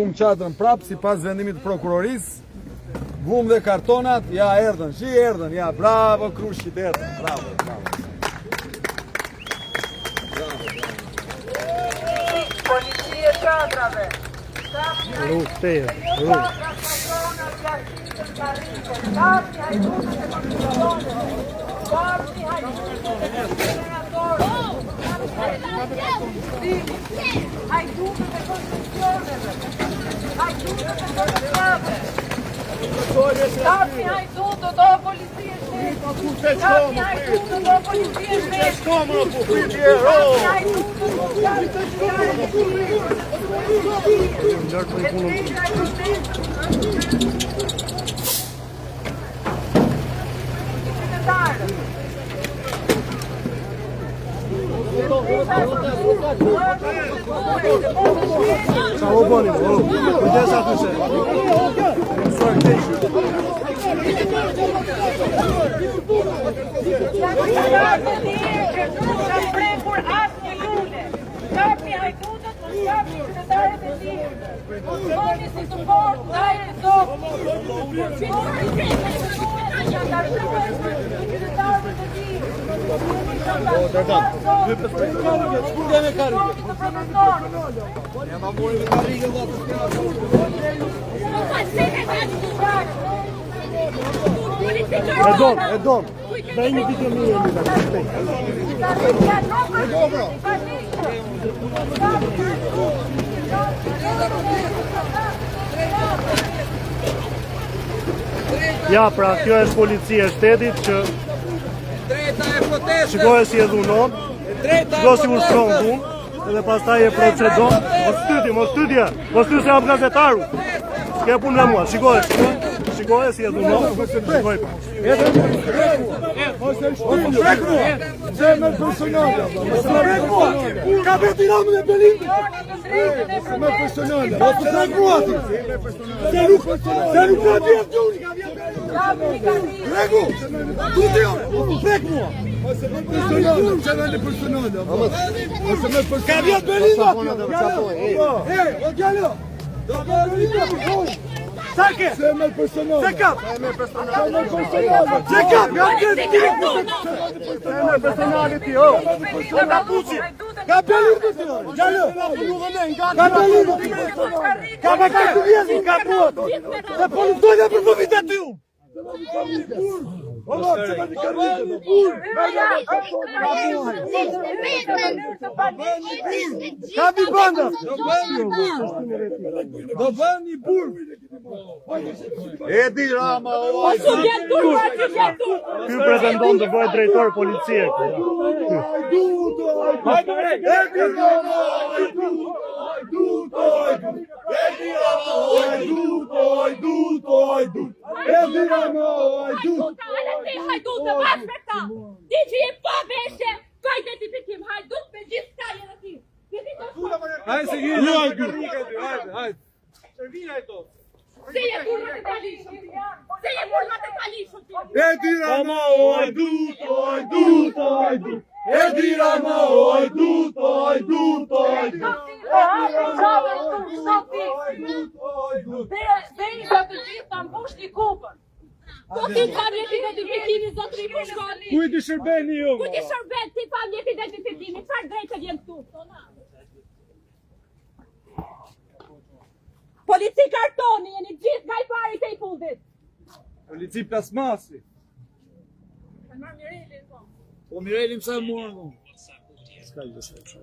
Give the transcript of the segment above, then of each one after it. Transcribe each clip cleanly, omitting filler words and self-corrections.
Vum çadrën prap sipas vendimit të prokurorisë. Vum dhe kartonat, ja erdhën, erdhën, ja bravo Krushit erdhën, bravo. Policia çadrave. Stapi hajdutë do policie shtetë. Stapi hajdutë do policie shtetë. Stapi É dom. Vem no vídeo meu. Ja, pra, kjo është policia e shtetit që shikoj si e dhunon, shikoj si ushtron dhun, edhe pastaj e procedon. Mos tytje, se jam gazetaru. S'ke punë me mua, shikoj si e dhunon, shikoj pa. Zemër personale. Ka veti ramën e Belinda. Zemër personale. Se nuk ka vjetë gjuni, ka vjetë Belinda. Regu, tu ti ore, prek mua. Zemër personale. Ka vjetë Belinda. Sake! Zemër personale. Zemër personale ti, o! Ka Belinda ti, o! Gjallë! Ka Belinda ti! Ka të vjetë, ka puat! Se politojnë për profitet të ju! Ola, që me një karritë, burë! Ka vi banda! Do bëni burë! Edi Rama, oj! Ky pretendon të bëhet drejtor policie. Edi Rama, hajdut të paspekta! Ti që je pa veshe, ka identifikim hajdut me gjithë kalje në ti! Hajde se gjë, hajde! Servina e to! Se je burma të kalishëm! Edi Rama, hajdut! Edi Rama, hajdut! Bejnë sa të gjithë të mbush një kupën! Ku ti kam një identifikimi zotëri Pushkani? Ku i të shërbeni ju? Ku ti shërbet, ti kam një identifikimi, çfarë drejtë vjen këtu? Polici kartoni, jeni gjithë nga i pari të i fundit. Polici plasmasi. Po Mirelin sa e morën unë? Ska i dësë e që.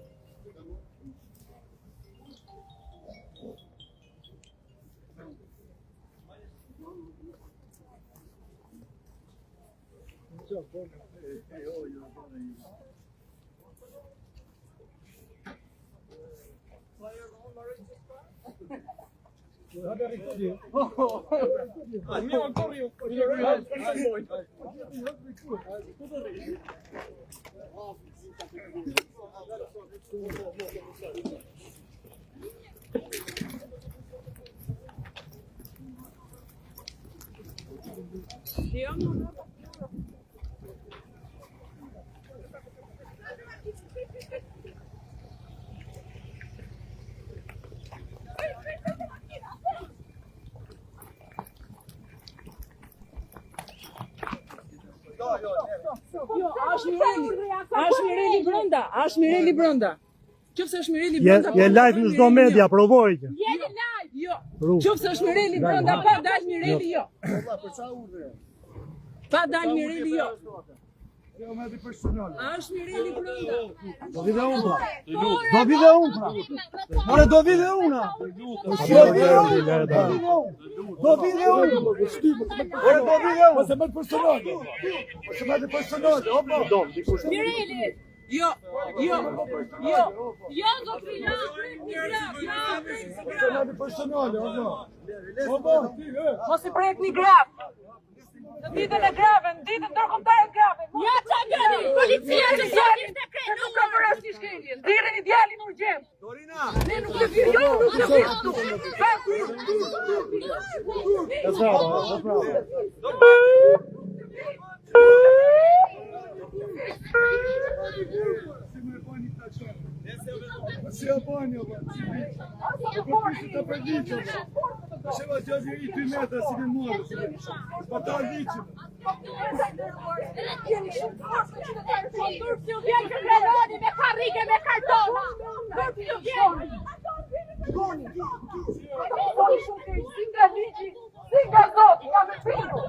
Jo, është Mireli brenda, është Mireli brenda. Qofse është Mireli brenda. Je live në çdo media, provoj që. Jeni live. Jo. Qofse është Mireli brenda, pa dal Mireli jo. Pa dal Mireli jo. Është Mireli brenda. Do vide unë pra. Do vide unë pra. More do vide unë. Do vide unë. More do vide unë. Se më personale. Se më personale. Opo. Mireli. Jo. Jo, do fila. Se më personale. Opo. Mos I prek një graf. Në ditën e grave, në ditën ndërkombëtare të grave. Ja çagani, policia të sjellin te krenë. Nuk ka për asnjë shkelje. Nxirreni djalin urgjent. Dorina. Ne nuk e vjen, jo, nuk e vjen këtu. Si apanjo, të përdiqëm. Sheva që është I 2 metra si në morë. S'pata liqëm. Turpju vjen që krenoni me karrike me kartona. Turpju vjen. Singa liqi, singa zoti, jam e piru.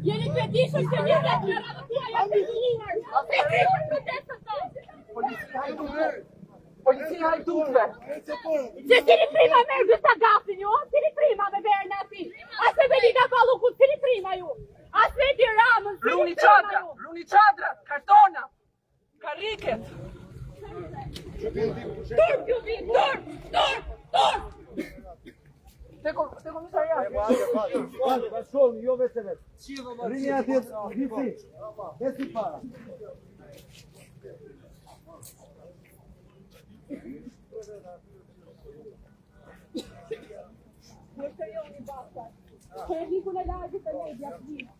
Jeni të dishëm që një dhe të radhë tua janë të njërë. Se kripër të desë të. Policia I tutve. Se cili prima merë gjitha gafin ju, cili prima me verë në ati. Ase me liga falu ku cili prima ju. Ase di ramën, cili prima ju. Runi qadra, kartona, karriket. Turp ju vin, turp. Te komisariat. Bashkoni, jo vetë vetë. Rini atje, visi. Vesi para. Nështë jo një basta. Që e hiku në lajgjit të media të gjithë.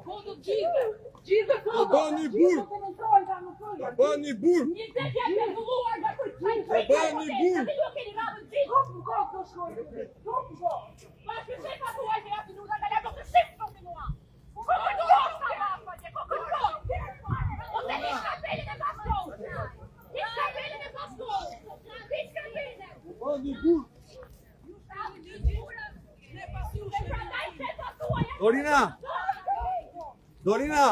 Kodo gjithë kodo. Bani burë. Bani burë. Një të kjetë me vulluar nga kërë. Bani burë. Ju keni radhën gjithë. Kopë shkojë. Bashkë shefa tuaj që jatë minuta nga lebo të shifë të minua. Kokër të rosta rafa që kokër të rosta. Ose një shkapelin e bashkohë. Një shkapelin e bashkohë. Një shkapelin. Bani burë. Dorina. Dorina.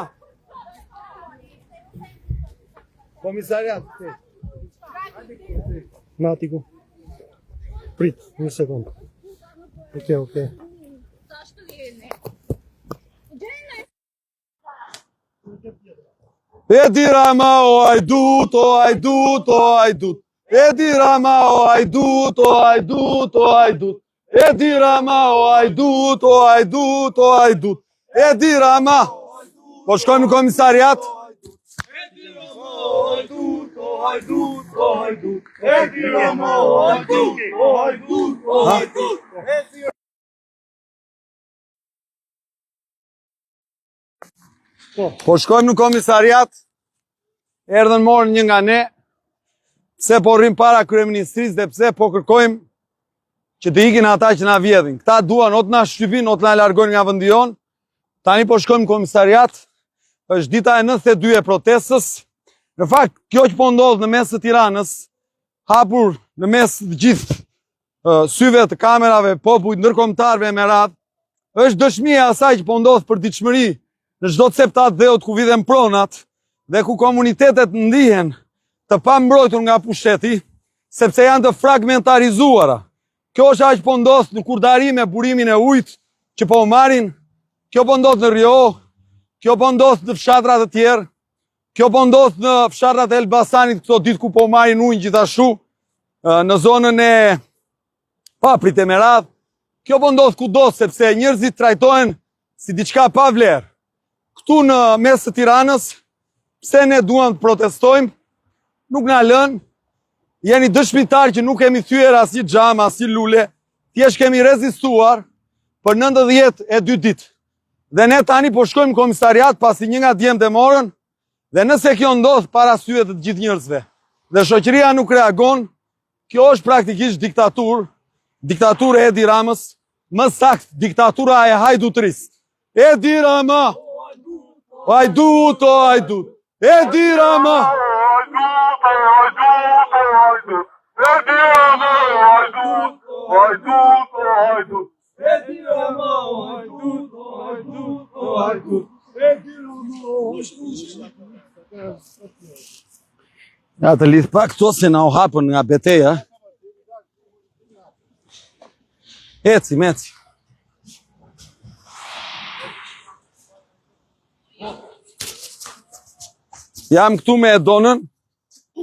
Komisariat. Natiku. Prit, një sekundë. Okej. Edi Rama o ajdut, o ajdut, o ajdut. Edi Rama o ajdut, o ajdut, o ajdut. Edi Rama o ajdut, o ajdut, o ajdut. Edi Rama. Po shkojmë në komisariat. Edi Rama o ajdut, o ajdut, o ajdut. Edi Rama o ajdut, o ajdut, o ajdut. Po shkojmë në komisariat, erdhën morën një nga ne, pse po rrim para kryeministrisë dhe pse po kërkojmë që të ikin ata që na vjedhin. Këta duan o të na shtypin, o të na largojnë nga vendi jon. Tani po shkojmë në komisariat, është dita e 92 e protestës. Në fakt, kjo që po ndodh në mes të Tiranës, hapur në mes të gjithë syve të kamerave, popujt ndërkombëtarëve me radhë, është dëshmia e asaj që po ndodh për ditëshmëri në çdo septat dheut ku vidhen pronat dhe ku komunitetet ndihen të pambrojtur nga pushteti, sepse janë të fragmentarizuara. Kjo është ajo që po ndodh në Kurdari me burimin e ujit që po marrin, kjo po ndodh në Rio, kjo po ndodh në fshatrat të tjerë, kjo po ndodh në fshatrat e Elbasanit këto ditë ku po marrin ujin gjithashtu, në zonën e Paprit e Meradh. Kjo po ndodh kudo sepse njerëzit trajtohen si diçka pa vlerë. Këtu në mes të Tiranës, pse ne duam të protestojmë, nuk na lën, jeni dëshmitar që nuk kemi thyer asnjë xham, asnjë lule, thjesht kemi rezistuar për 92 ditë. Dhe ne tani po shkojmë në komisariat pasi një nga djemtë e morën, dhe nëse kjo ndodh para syve të gjithë njerëzve, dhe shoqëria nuk reagon, kjo është praktikisht diktaturë e Edi Ramës më sakt diktatura e hajdutërisë. Edi Rama! Hajdut, o hajdut! Edi Rama! Edi Rama, hajdut, hajdut, hajdut. Edi Rama, hajdut, hajdut, hajdut. Edi Rama, Ja të lidh pak këto se na u hapën nga beteja. Eci. Jam këtu me Edonën,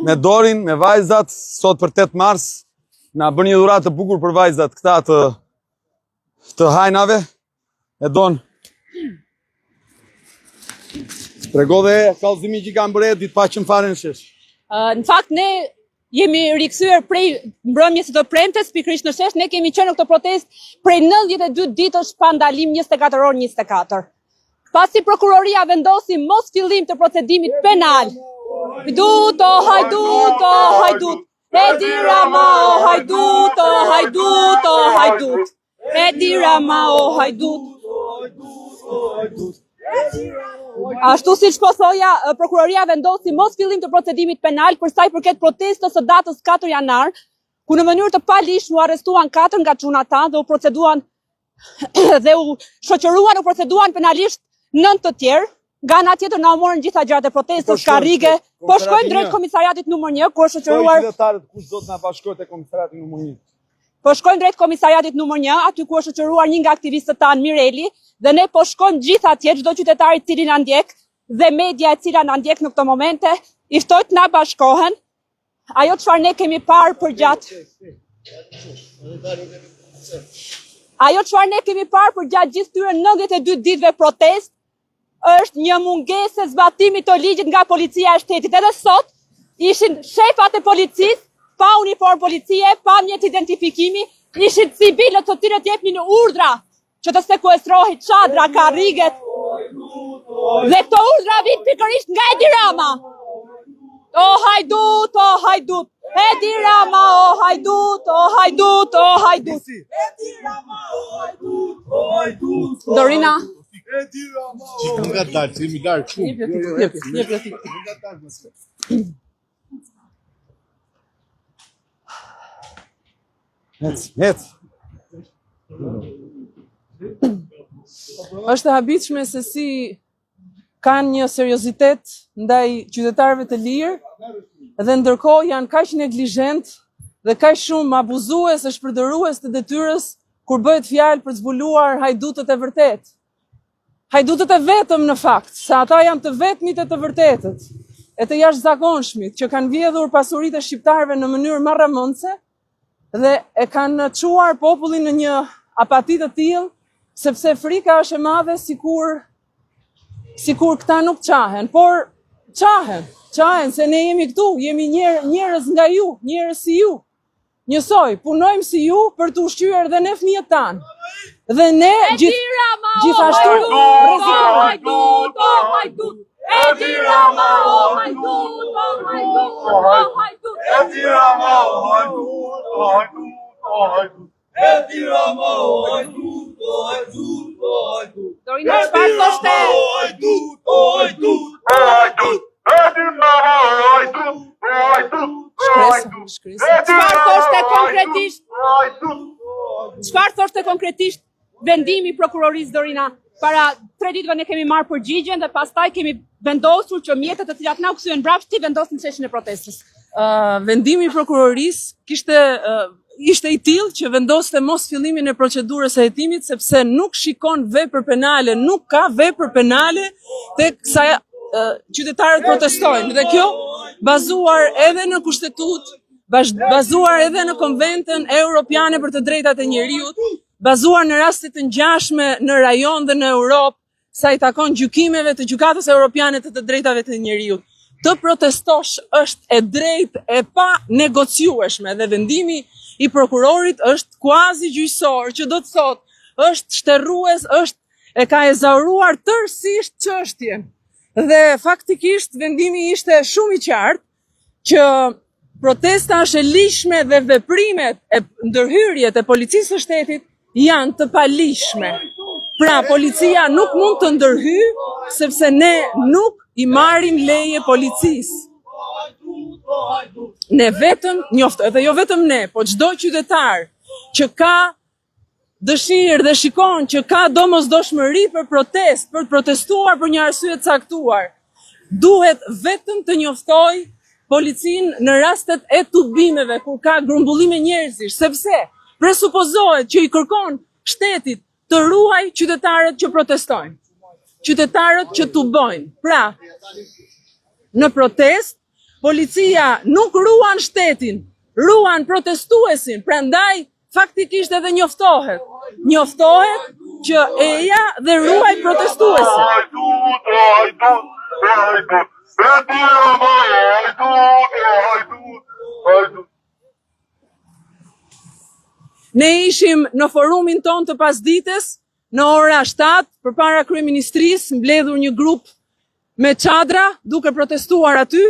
me Dorin, me vajzat, sot për 8 mars. Na bën një dhuratë të bukur për vajzat këta të hajnave. Edon. Trego dhe kallëzimi që kanë bërë ditë pa që më fare në shesh. Në fakt, ne jemi rikthyer prej mbrëmjes së të premtes, pikërisht në shesh, ne kemi qenë në këtë protestë prej 92 ditësh pa ndalim 24 orë 24. Pasi prokuroria vendosi mos fillim të procedimit penal. Hajdut, o hajdut, o hajdut. Edi Rama, o hajdut, o hajdut, o hajdut. Edi Rama, o hajdut. Ashtu siç po thoja, prokuroria vendosi mos fillim të procedimit penal për sa i përket protestës së datës 4 janar, ku në mënyrë të paligjshme u arrestuan 4 nga çunat tanë dhe u proceduan dhe u shoqëruan u proceduan penalisht 9 të tjerë. Nga ana tjetër na u morën gjitha gjërat e protestës, karrige, po shkojmë drejt komisariatit numër 1, ku është shoqëruar. Kush do të na bashkohet te komisariati numër 1? Po shkojmë drejt komisariatit numër 1, aty ku është shoqëruar një nga aktivistët tanë, Mireli, dhe ne po shkojmë gjithë atje, çdo qytetar i cili na ndjek dhe media e cila na ndjek në këto momente, i ftoj të na bashkohen. Ajo çfarë ne kemi parë përgjatë gjithë këtyre 92 ditëve protestë është një mungesë e zbatimit të ligjit nga policia e shtetit. Edhe sot ishin shefat e policisë pa uniform policie, pa mjet identifikimi, ishin civilët të cilët jepnin urdhra që të sekuestrohet çadra, karriget. Dhe këto urdhra vijnë pikërisht nga Edi Rama. O hajdut, o hajdut. Edi Rama, o hajdut, o hajdut, o hajdut. Edi Rama, o hajdut, o hajdut. Dorina. Edi Rama, o hajdut. Nga dalë, se mi dalë shumë. Një plati. Ec. Është e habitshme se si kanë një seriozitet ndaj qytetarëve të lirë dhe ndërkohë janë kaq neglizhent dhe kaq shumë abuzues e shpërdorues të detyrës kur bëhet fjalë për të zbuluar hajdutët e vërtet. Hajdutët e vetëm në fakt, se ata janë të vetmit e të vërtetët, e të jashtëzakonshmit që kanë vjedhur pasuritë e shqiptarëve në mënyrë marramëndse dhe e kanë çuar popullin në një apati të tillë, sepse frika është e madhe sikur këta nuk qahen, por qahen se ne jemi këtu, jemi njerëz nga ju, njerëz si ju. Njësoj, punojmë si ju për të ushqyer dhe ne fëmijët tanë. Dhe ne gjithashtu Hajdut, o hajdut. Edi Rama, o hajdut, o hajdut, o hajdut. Edi Rama, o hajdut, o hajdut, o hajdut. Edi Rama, o hajdut, o hajdut, o hajdut. Dorina, çfarë thoshte? O hajdut, o hajdut, o hajdut. Edi Rama, o hajdut, o hajdut, o hajdut. Çfarë thoshte konkretisht? Çfarë thoshte konkretisht vendimi i prokurorisë, Dorina? Para 3 ditëve ne kemi marrë përgjigjen dhe pastaj kemi vendosur që mjetet të cilat na u kthyen mbrapsht ti vendosin çështjen e protestës. Vendimi i prokurorisë ishte i tillë që vendoste mos fillimin e procedurës së hetimit sepse nuk shikon vepër penale, nuk ka vepër penale tek sa qytetarët protestojnë. Dhe kjo bazuar edhe në kushtetut, bazuar edhe në konventën europiane për të drejtat e njeriut, bazuar në rastet të ngjashme në rajon dhe në Europë, sa i takon gjykimeve të Gjykatës Europiane të drejtave të njeriut. Të protestosh është e drejtë e pa negociueshme dhe vendimi i prokurorit është kuazi gjyqësor, që do të thotë është shterrues, e ka ezauruar tërësisht çështjen. Dhe faktikisht vendimi ishte shumë i qartë që protesta është e lishme dhe veprimet e ndërhyrjet e policisë së shtetit janë të palishme. Pra, policia nuk mund të ndërhyjë sepse ne nuk i marrim leje policisë. Ne vetëm dhe jo vetëm ne, po çdo qytetar që ka dëshirë dhe shikon që ka domosdoshmëri për protest, për të protestuar për një arsye të caktuar, duhet vetëm të njoftoj policinë në rastet e tubimeve kur ka grumbullime njerëzish, sepse presupozohet që i kërkon shtetit të ruaj qytetarët që protestojnë, qytetarët që tubojnë. Pra, në protest, policia nuk ruan shtetin, ruan protestuesin, prandaj faktikisht edhe njoftohet që eja dhe ruaj protestuesin. Ne ishim në forumin ton të pasdites, në ora 7, përpara kryeministrisë, mbledhur një grup me çadra, duke protestuar aty,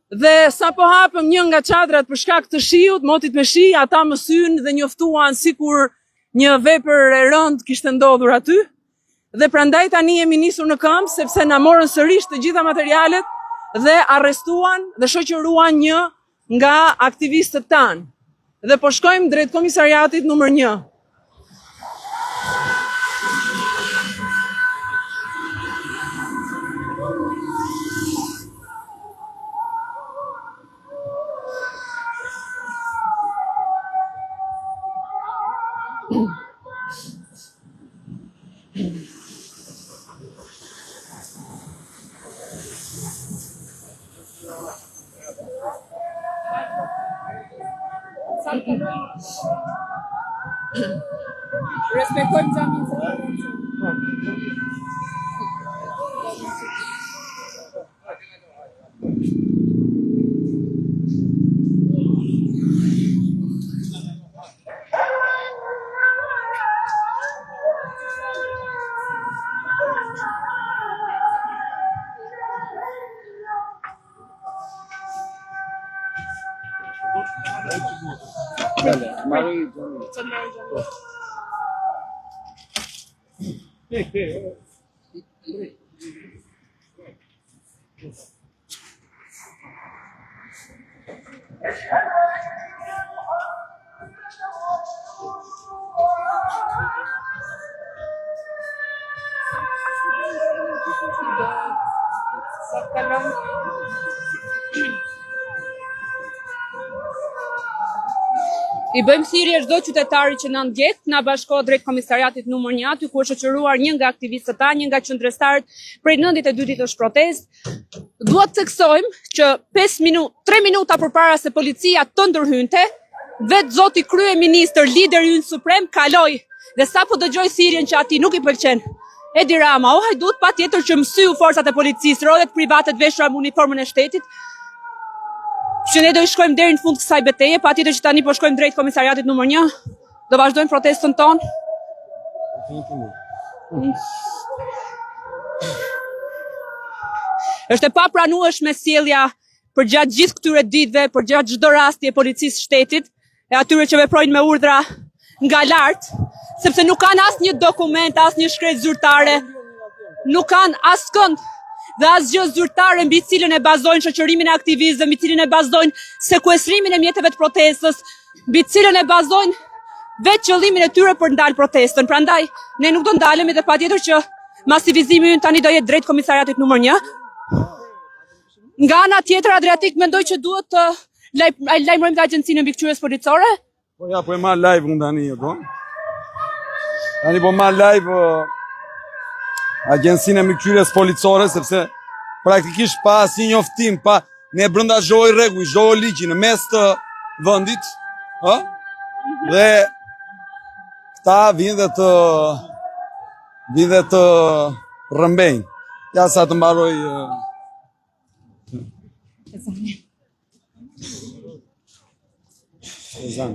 dhe sa po hapëm një nga çadrat për shkak të shiut, motit me shi, ata më synë dhe njoftuan sikur një vepër e rëndë kishte ndodhur aty, dhe prandaj tani jemi nisur në këmbë sepse na morën sërish të gjitha materialet dhe arrestuan dhe shoqëruan një nga aktivistët tanë. Dhe po shkojmë drejt komisariatit numër 1. Respektojmë xhamin. I bëjmë thirrje çdo qytetari që na ndjek, na bashkohet drejt komisariatit numër 1, aty ku është shoqëruar një nga aktivistët tanë, një nga qendrestarët prej 92 ditësh protest. Duhet të theksojmë që 3 minuta përpara se policia të ndërhynte, vetë zoti kryeministër, lideri ynë suprem, kaloi dhe sapo dëgjoi thirrjen që atij nuk i pëlqen. Edi Rama, o hajdut, patjetër që mësyu forcat e policisë, rolet private të veshura me uniformën e shtetit, që ne do i shkojmë deri në fund kësaj betejë, patjetër që tani po shkojmë drejt komisariatit numër 1, do vazhdojmë protestën tonë. Është e papranueshme sjellja përgjatë gjithë këtyre ditëve, përgjatë çdo rasti e policisë shtetit, e atyre që veprojnë me urdhra nga lart, sepse nuk kanë asnjë dokument, asnjë shkresë zyrtare, nuk kanë askënd dhe asgjë zyrtare mbi cilën e bazojnë shoqërimin e aktivistëve, mbi cilën e bazojnë sekuestrimin e mjeteve të protestës, mbi cilën e bazojnë vetë qëllimin e tyre për ndalë protestën. Prandaj ne nuk do ndalemi dhe patjetër që masivizimi ynë tani do jetë drejt komisariatit numër 1. Nga ana tjetër Adriatik mendoj që duhet të lajmërojmë të agjencinë e mbikëqyrjes policore. Po ja, po e marr live unë tani ato. Tani po marr live agjencinë e mbikëqyrjes policore sepse praktikisht pa asnjë njoftim, pa ne brenda çdo rregulli, çdo ligji në mes të vendit, ë? Dhe këta vinë dhe të rrëmbejnë. Ja sa të mbaroj Ezan.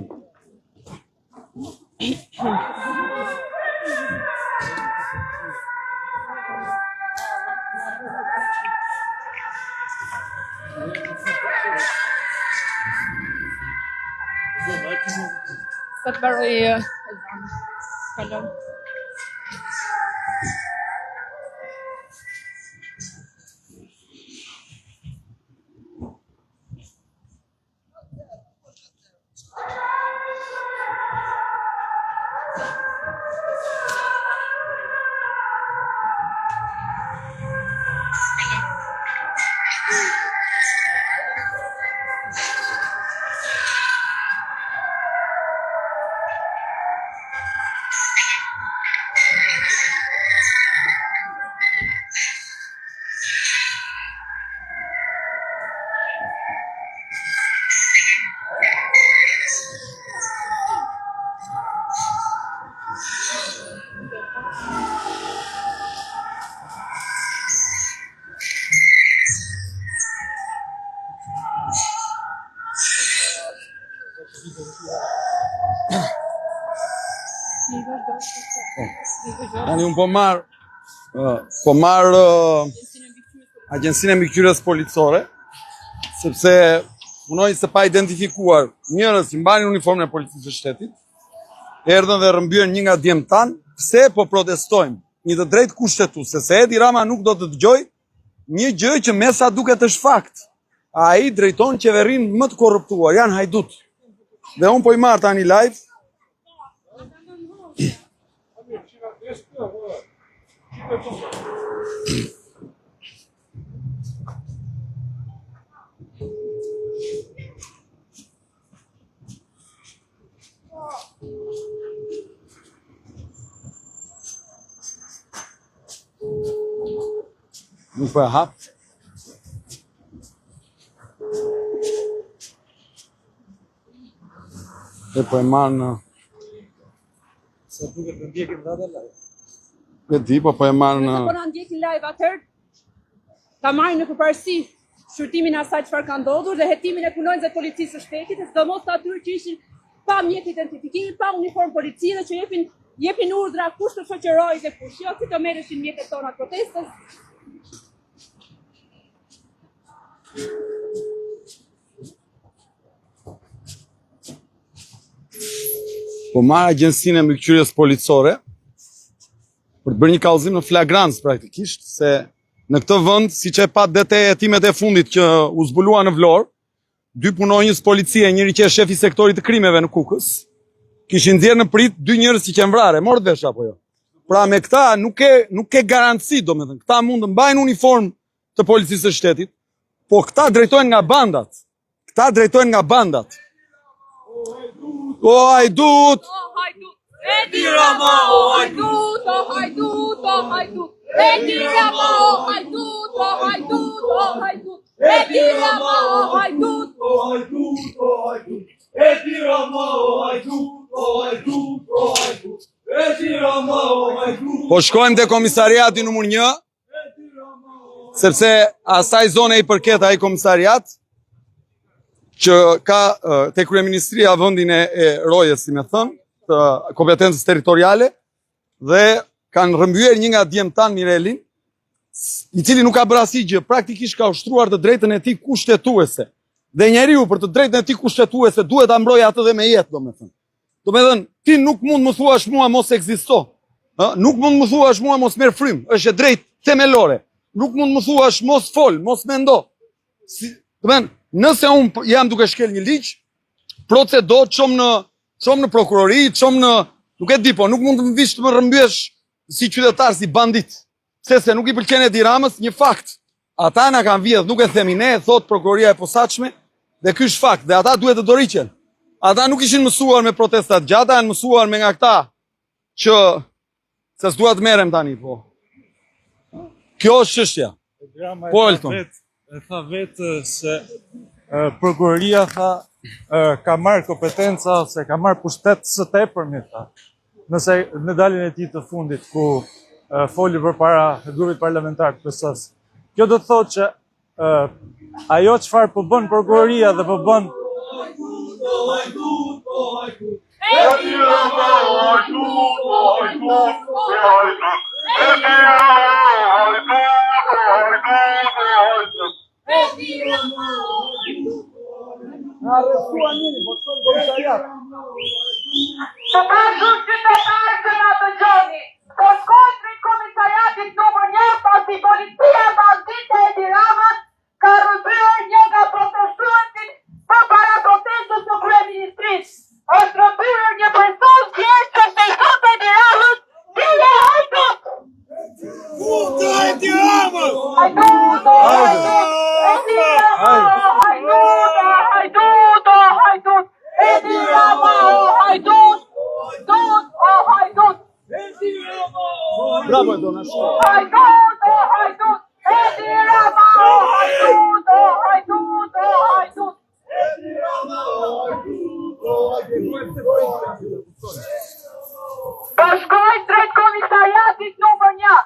Sa të mbaroj Kalon. Tani unë po marr Agjencinë e Mbikëqyrjes Policore, sepse punoj se pa identifikuar njerëz që mbanin uniformën e policisë së shtetit, erdhën dhe rrëmbyen një nga djemt tan, pse po protestojmë? Një të drejtë kushtetuese, se Edi Rama nuk do të dëgjoj një gjë që me sa duket është fakt. Ai drejton qeverinë më të korruptuar, janë hajdut. Dhe unë po i marr tani live. Nuk po e hap. Dhe po e marr në... Se duket të ndjekim dhe live. E di, po e marr në... Po na ndjekin live atëherë, ta marrin në përparësi shqyrtimin e asaj çfarë ka ndodhur dhe hetimin e punonjësve të policisë së shtetit, sidomos të atyre që ishin pa mjet identifikimi, pa uniformë policie dhe që jepin urdhra kush të shoqërojë dhe kush jo, si të merreshin mjetet tona protestës. Po marr Agjencinë e Mbikëqyrjes Policore për të bërë një kallëzim në flagrancë praktikisht, se në këtë vend, siç e pat dete hetimet e fundit që u zbulua në Vlorë, 2 punonjës policie, njëri që është shefi i sektorit të krimeve në Kukës, kishin nxjerrë në prit 2 njerëz që qenë vrarë, morët vesh apo jo. Pra me këta nuk ke garanci, domethënë, këta mund të mbajnë uniformë të policisë së shtetit, po këta drejtojnë nga bandat. O hajdut! Edi Rama, o hajdut, o hajdut, o hajdut. Edi Rama, o hajdut, o hajdut, o hajdut. Edi Rama, o hajdut, o hajdut, o hajdut. Edi Rama, o hajdut, o hajdut, o hajdut. Edi Rama, o hajdut. Po shkojmë te komisariati numër 1, sepse asaj zone i përket ai komisariat që ka te kryeministria vendin e Rojës, si më thën, të kompetencës territoriale, dhe kanë rrëmbyer një nga djemt tan Mirelin, i cili nuk ka bërë asgjë, praktikisht ka ushtruar të drejtën e tij kushtetuese. Dhe njeriu për të drejtën e tij kushtetuese duhet ta mbrojë atë dhe me jetë, domethënë. Domethënë, ti nuk mund më thuash mua mos ekzisto. Nuk mund më thuash mua mos merr frym, është e drejtë themelore. Nuk mund më thuash mos fol, mos mendo. Domethënë, nëse unë jam duke shkel një ligj, procedo çom në prokurori, çom në, nuk e di, po nuk mund të më vish të më rrëmbyesh si qytetar, si bandit. Se nuk i pëlqen Edi Ramës, një fakt. Ata na kanë vjedh, nuk e themi ne, thot prokuroria e posaçme, dhe ky është fakt, dhe ata duhet të doriqen. Ata nuk ishin mësuar me protestat gjata, janë mësuar me nga këta që se s'dua të merrem tani, po. Kjo është çështja. Po Elton. E tha vetë se prokuroria ka marrë kompetenca ose ka marrë pushtet së tepërmi tha. Nëse në daljen e tij të fundit ku foli përpara grupit parlamentar të PS-s. Kjo do të thotë që ajo çfarë po bën prokuroria dhe po bën Të pashur qytetarë që nga Bravo Dona. Hajdut, o hajdut, Edi Rama, o hajdut, o hajdut, o hajdut. Do shkoj drejt komisariatit numër 1.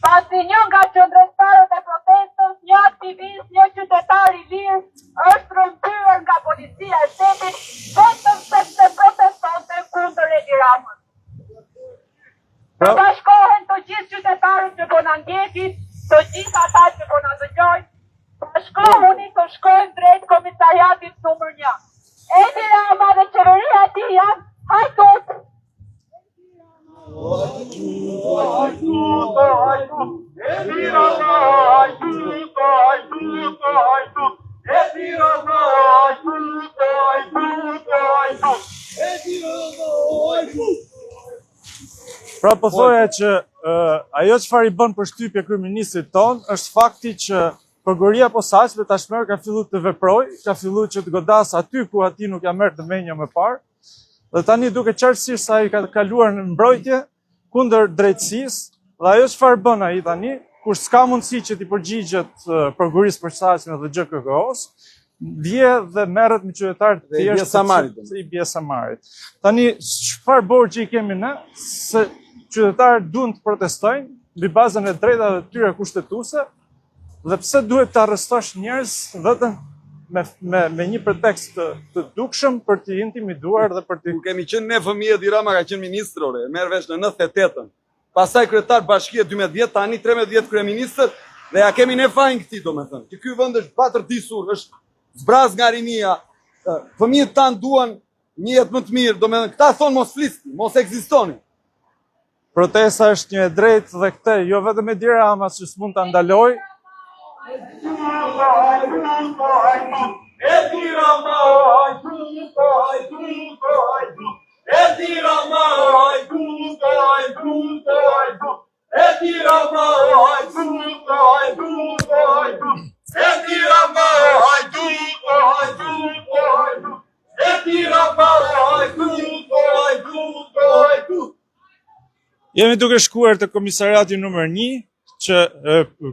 Pasi një nga qëndrëtarët e protestës, një aktivist, një qytetar i lirë, është rëmbyer nga policia e shtetit vetëm sepse protestonte kundër Edi Ramës. Bashkohen të gjithë qytetarët që po na ndjekin, të gjithë ata që po na dëgjojnë, bashkohuni të shkojnë drejt komisariatit numër 1. Edi Rama dhe qeveria e tij janë hajdut. Pra po thoja që ajo çfarë i bën përshtypje kryeministrit ton është fakti që prokuroria e posaçme tashmë ka filluar të veprojë, ka filluar që të godas aty ku ati nuk ja merr të menja më parë. Dhe tani duke qartësisht sa ai ka kaluar në mbrojtje kundër drejtësisë, dhe ajo çfarë bën ai tani, kur s'ka mundësi që t'i përgjigjet prokurorisë së posaçme dhe GKK-s, vje dhe merret me qytetarët e tjerë i bie Samarit. Tani çfarë borxhi i kemi ne se qytetarët duan të protestojnë mbi bazën e drejtave të tyre kushtetuese, dhe pse duhet të arrestosh njerëz vetëm me një pretekst të dukshëm për të intimiduar dhe për të... Kemi qenë ne fëmijë, Edi Rama ka qenë ministrore, merr vesh në 98-ën. Pastaj kryetar bashkie 12 tani 13 kryeministër dhe ja kemi ne fajin këtij, domethënë. Që ky vend është patërdisur, është zbraz nga rinia. Fëmijët tan duan një jetë më të mirë, domethënë këta thonë mos flisni, mos ekzistoni. Protesta është një e drejtë dhe këtë jo vetëm Edi Rama që s'mund ta ndaloj. Jemi duke shkuar te komisariati numër 1, që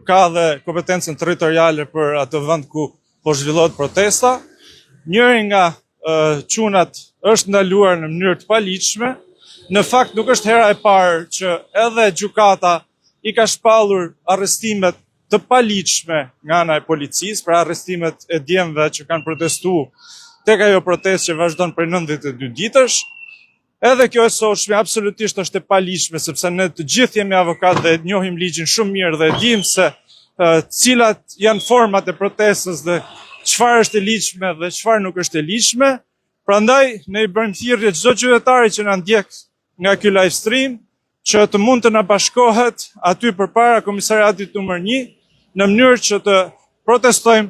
ka dhe kompetencën territoriale për atë vend ku po zhvillohet protesta. Njëri nga çunat është ndaluar në mënyrë të paligjshme. Në fakt nuk është hera e parë që edhe gjykata i ka shpallur arrestimet të paligjshme nga ana e policisë, pra arrestimet e djemve që kanë protestuar tek ajo protestë që vazhdon për 92 ditësh. Edhe kjo e sotshme absolutisht është e paligjshme, sepse ne të gjithë jemi avokatë dhe njohim ligjin shumë mirë dhe dim se cilat janë format e protestës dhe çfarë është e ligjshme dhe çfarë nuk është e ligjshme. Prandaj ne i bëjmë thirrje çdo qytetari që na ndjek nga ky live stream që të mund të na bashkohet aty përpara komisariatit numër 1 në mënyrë që të protestojmë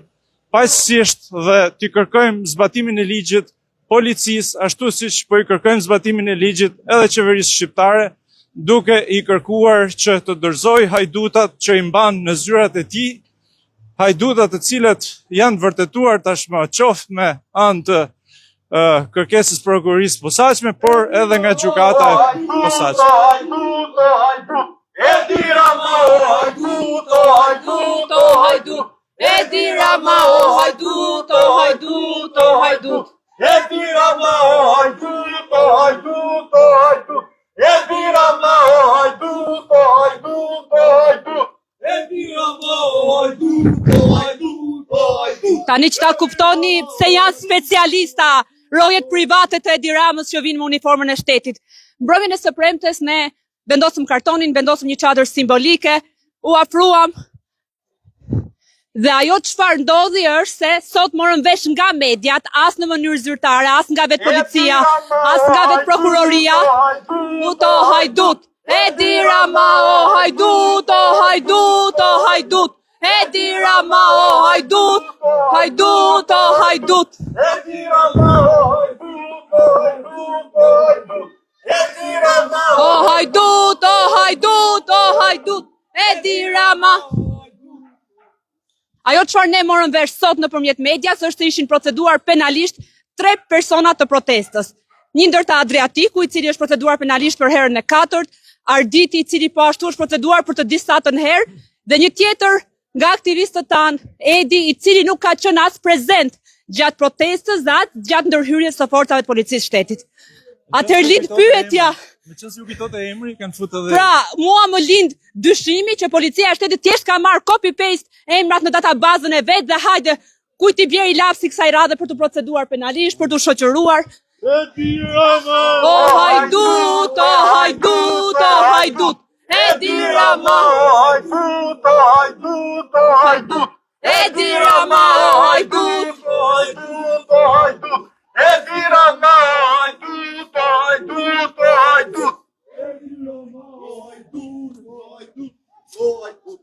paqësisht dhe të kërkojmë zbatimin e ligjit policisë, ashtu siç po i kërkojmë zbatimin e ligjit edhe qeverisë shqiptare, duke i kërkuar që të dorëzoj hajdutat që i mban në zyrat e tij, hajdutat të cilët janë të vërtetuar tashmë qoftë me anë të kërkesës prokurorisë posaçme, por edhe nga gjykata e posaçme. Edi Rama, hajdut, hajdut, hajdut. Edi Rama, hajdut, hajdut, hajdut. Edi Rama, hajdut, hajdut, hajdut. Edi Rama, hajdut, hajdut, hajdut. Edi Rama, hajdut, hajdut, hajdut. Tani që ta kuptoni pse janë specialista rojet private të Edi Ramës që vinë me uniformën e shtetit. Mbrëmjen e së premtes ne vendosëm kartonin, vendosëm një çadër simbolike, u afruam. Dhe ajo çfarë ndodhi është se sot morën vesh nga mediat, as në mënyrë zyrtare, as nga vetë policia, as nga vetë prokuroria, to hajdut. Edi Rama, o hajdut, o hajdut, o hajdut. Edi Rama, o hajdut, hajdut, o hajdut. Edi Rama, hajdut, hajdut, hajdut. Edi Rama, O hajdut, o hajdut, o hajdut. Edi Rama. Ajo çfarë ne morëm vesh sot nëpërmjet medias është se ishin proceduar penalisht 3 persona të protestës. Një ndër ta Adriatiku, i cili është proceduar penalisht për herën e 4, Arditi, i cili po ashtu është proceduar për të disatën herë, dhe një tjetër nga aktivistët tanë, Edi, i cili nuk ka qenë as prezent gjatë protestës dhe gjatë ndërhyrjes së forcave të policisë shtetit. Atëherë lind pyetja. Me qënë si u kujtohet e emri, kanë futë edhe... Pra, mua më lind dyshimi që policia e shtetit thjesht ka marrë copy-paste emrat në databazën e vetë dhe hajde kujt i bjeri lapsi kësaj radhe për të proceduar penalisht, për të shoqëruar. Edi Rama! O hajdut, o hajdut, o hajdut! Edi Rama! Hajdut, hajdut, hajdut! Edi Rama, o hajdut! Hajdut, hajdut! Edi Rama! Hajdut, hajdut, hajdut! Edi Rama! Hajdut, hajdut, hajdut!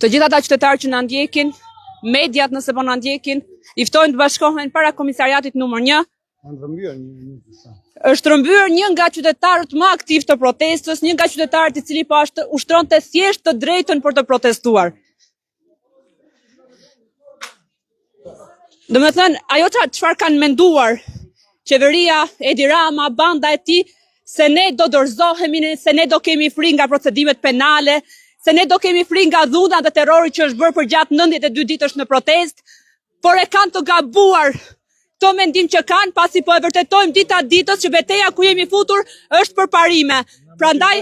Të gjitha ata qytetarë që na ndjekin, mediat nëse po na ndjekin, i ftojnë të bashkohen para komisariatit numër 1. Është rrëmbyer një nga qytetarët më aktiv të protestës, një nga qytetarët i cili po ushtronte thjesht të drejtën për të protestuar. Domethënë, ajo çfarë kanë menduar qeveria, Edi Rama, banda e tij, se ne do dorëzohemi, se ne do kemi frikë nga procedimet penale, se ne do kemi frikë nga dhuna dhe terrori që është bërë për gjatë 92 ditësh në protest, por e kanë të gabuar këto mendim që kanë, pasi po e vërtetojmë dita ditës që betejë ku jemi futur është për parime. Prandaj,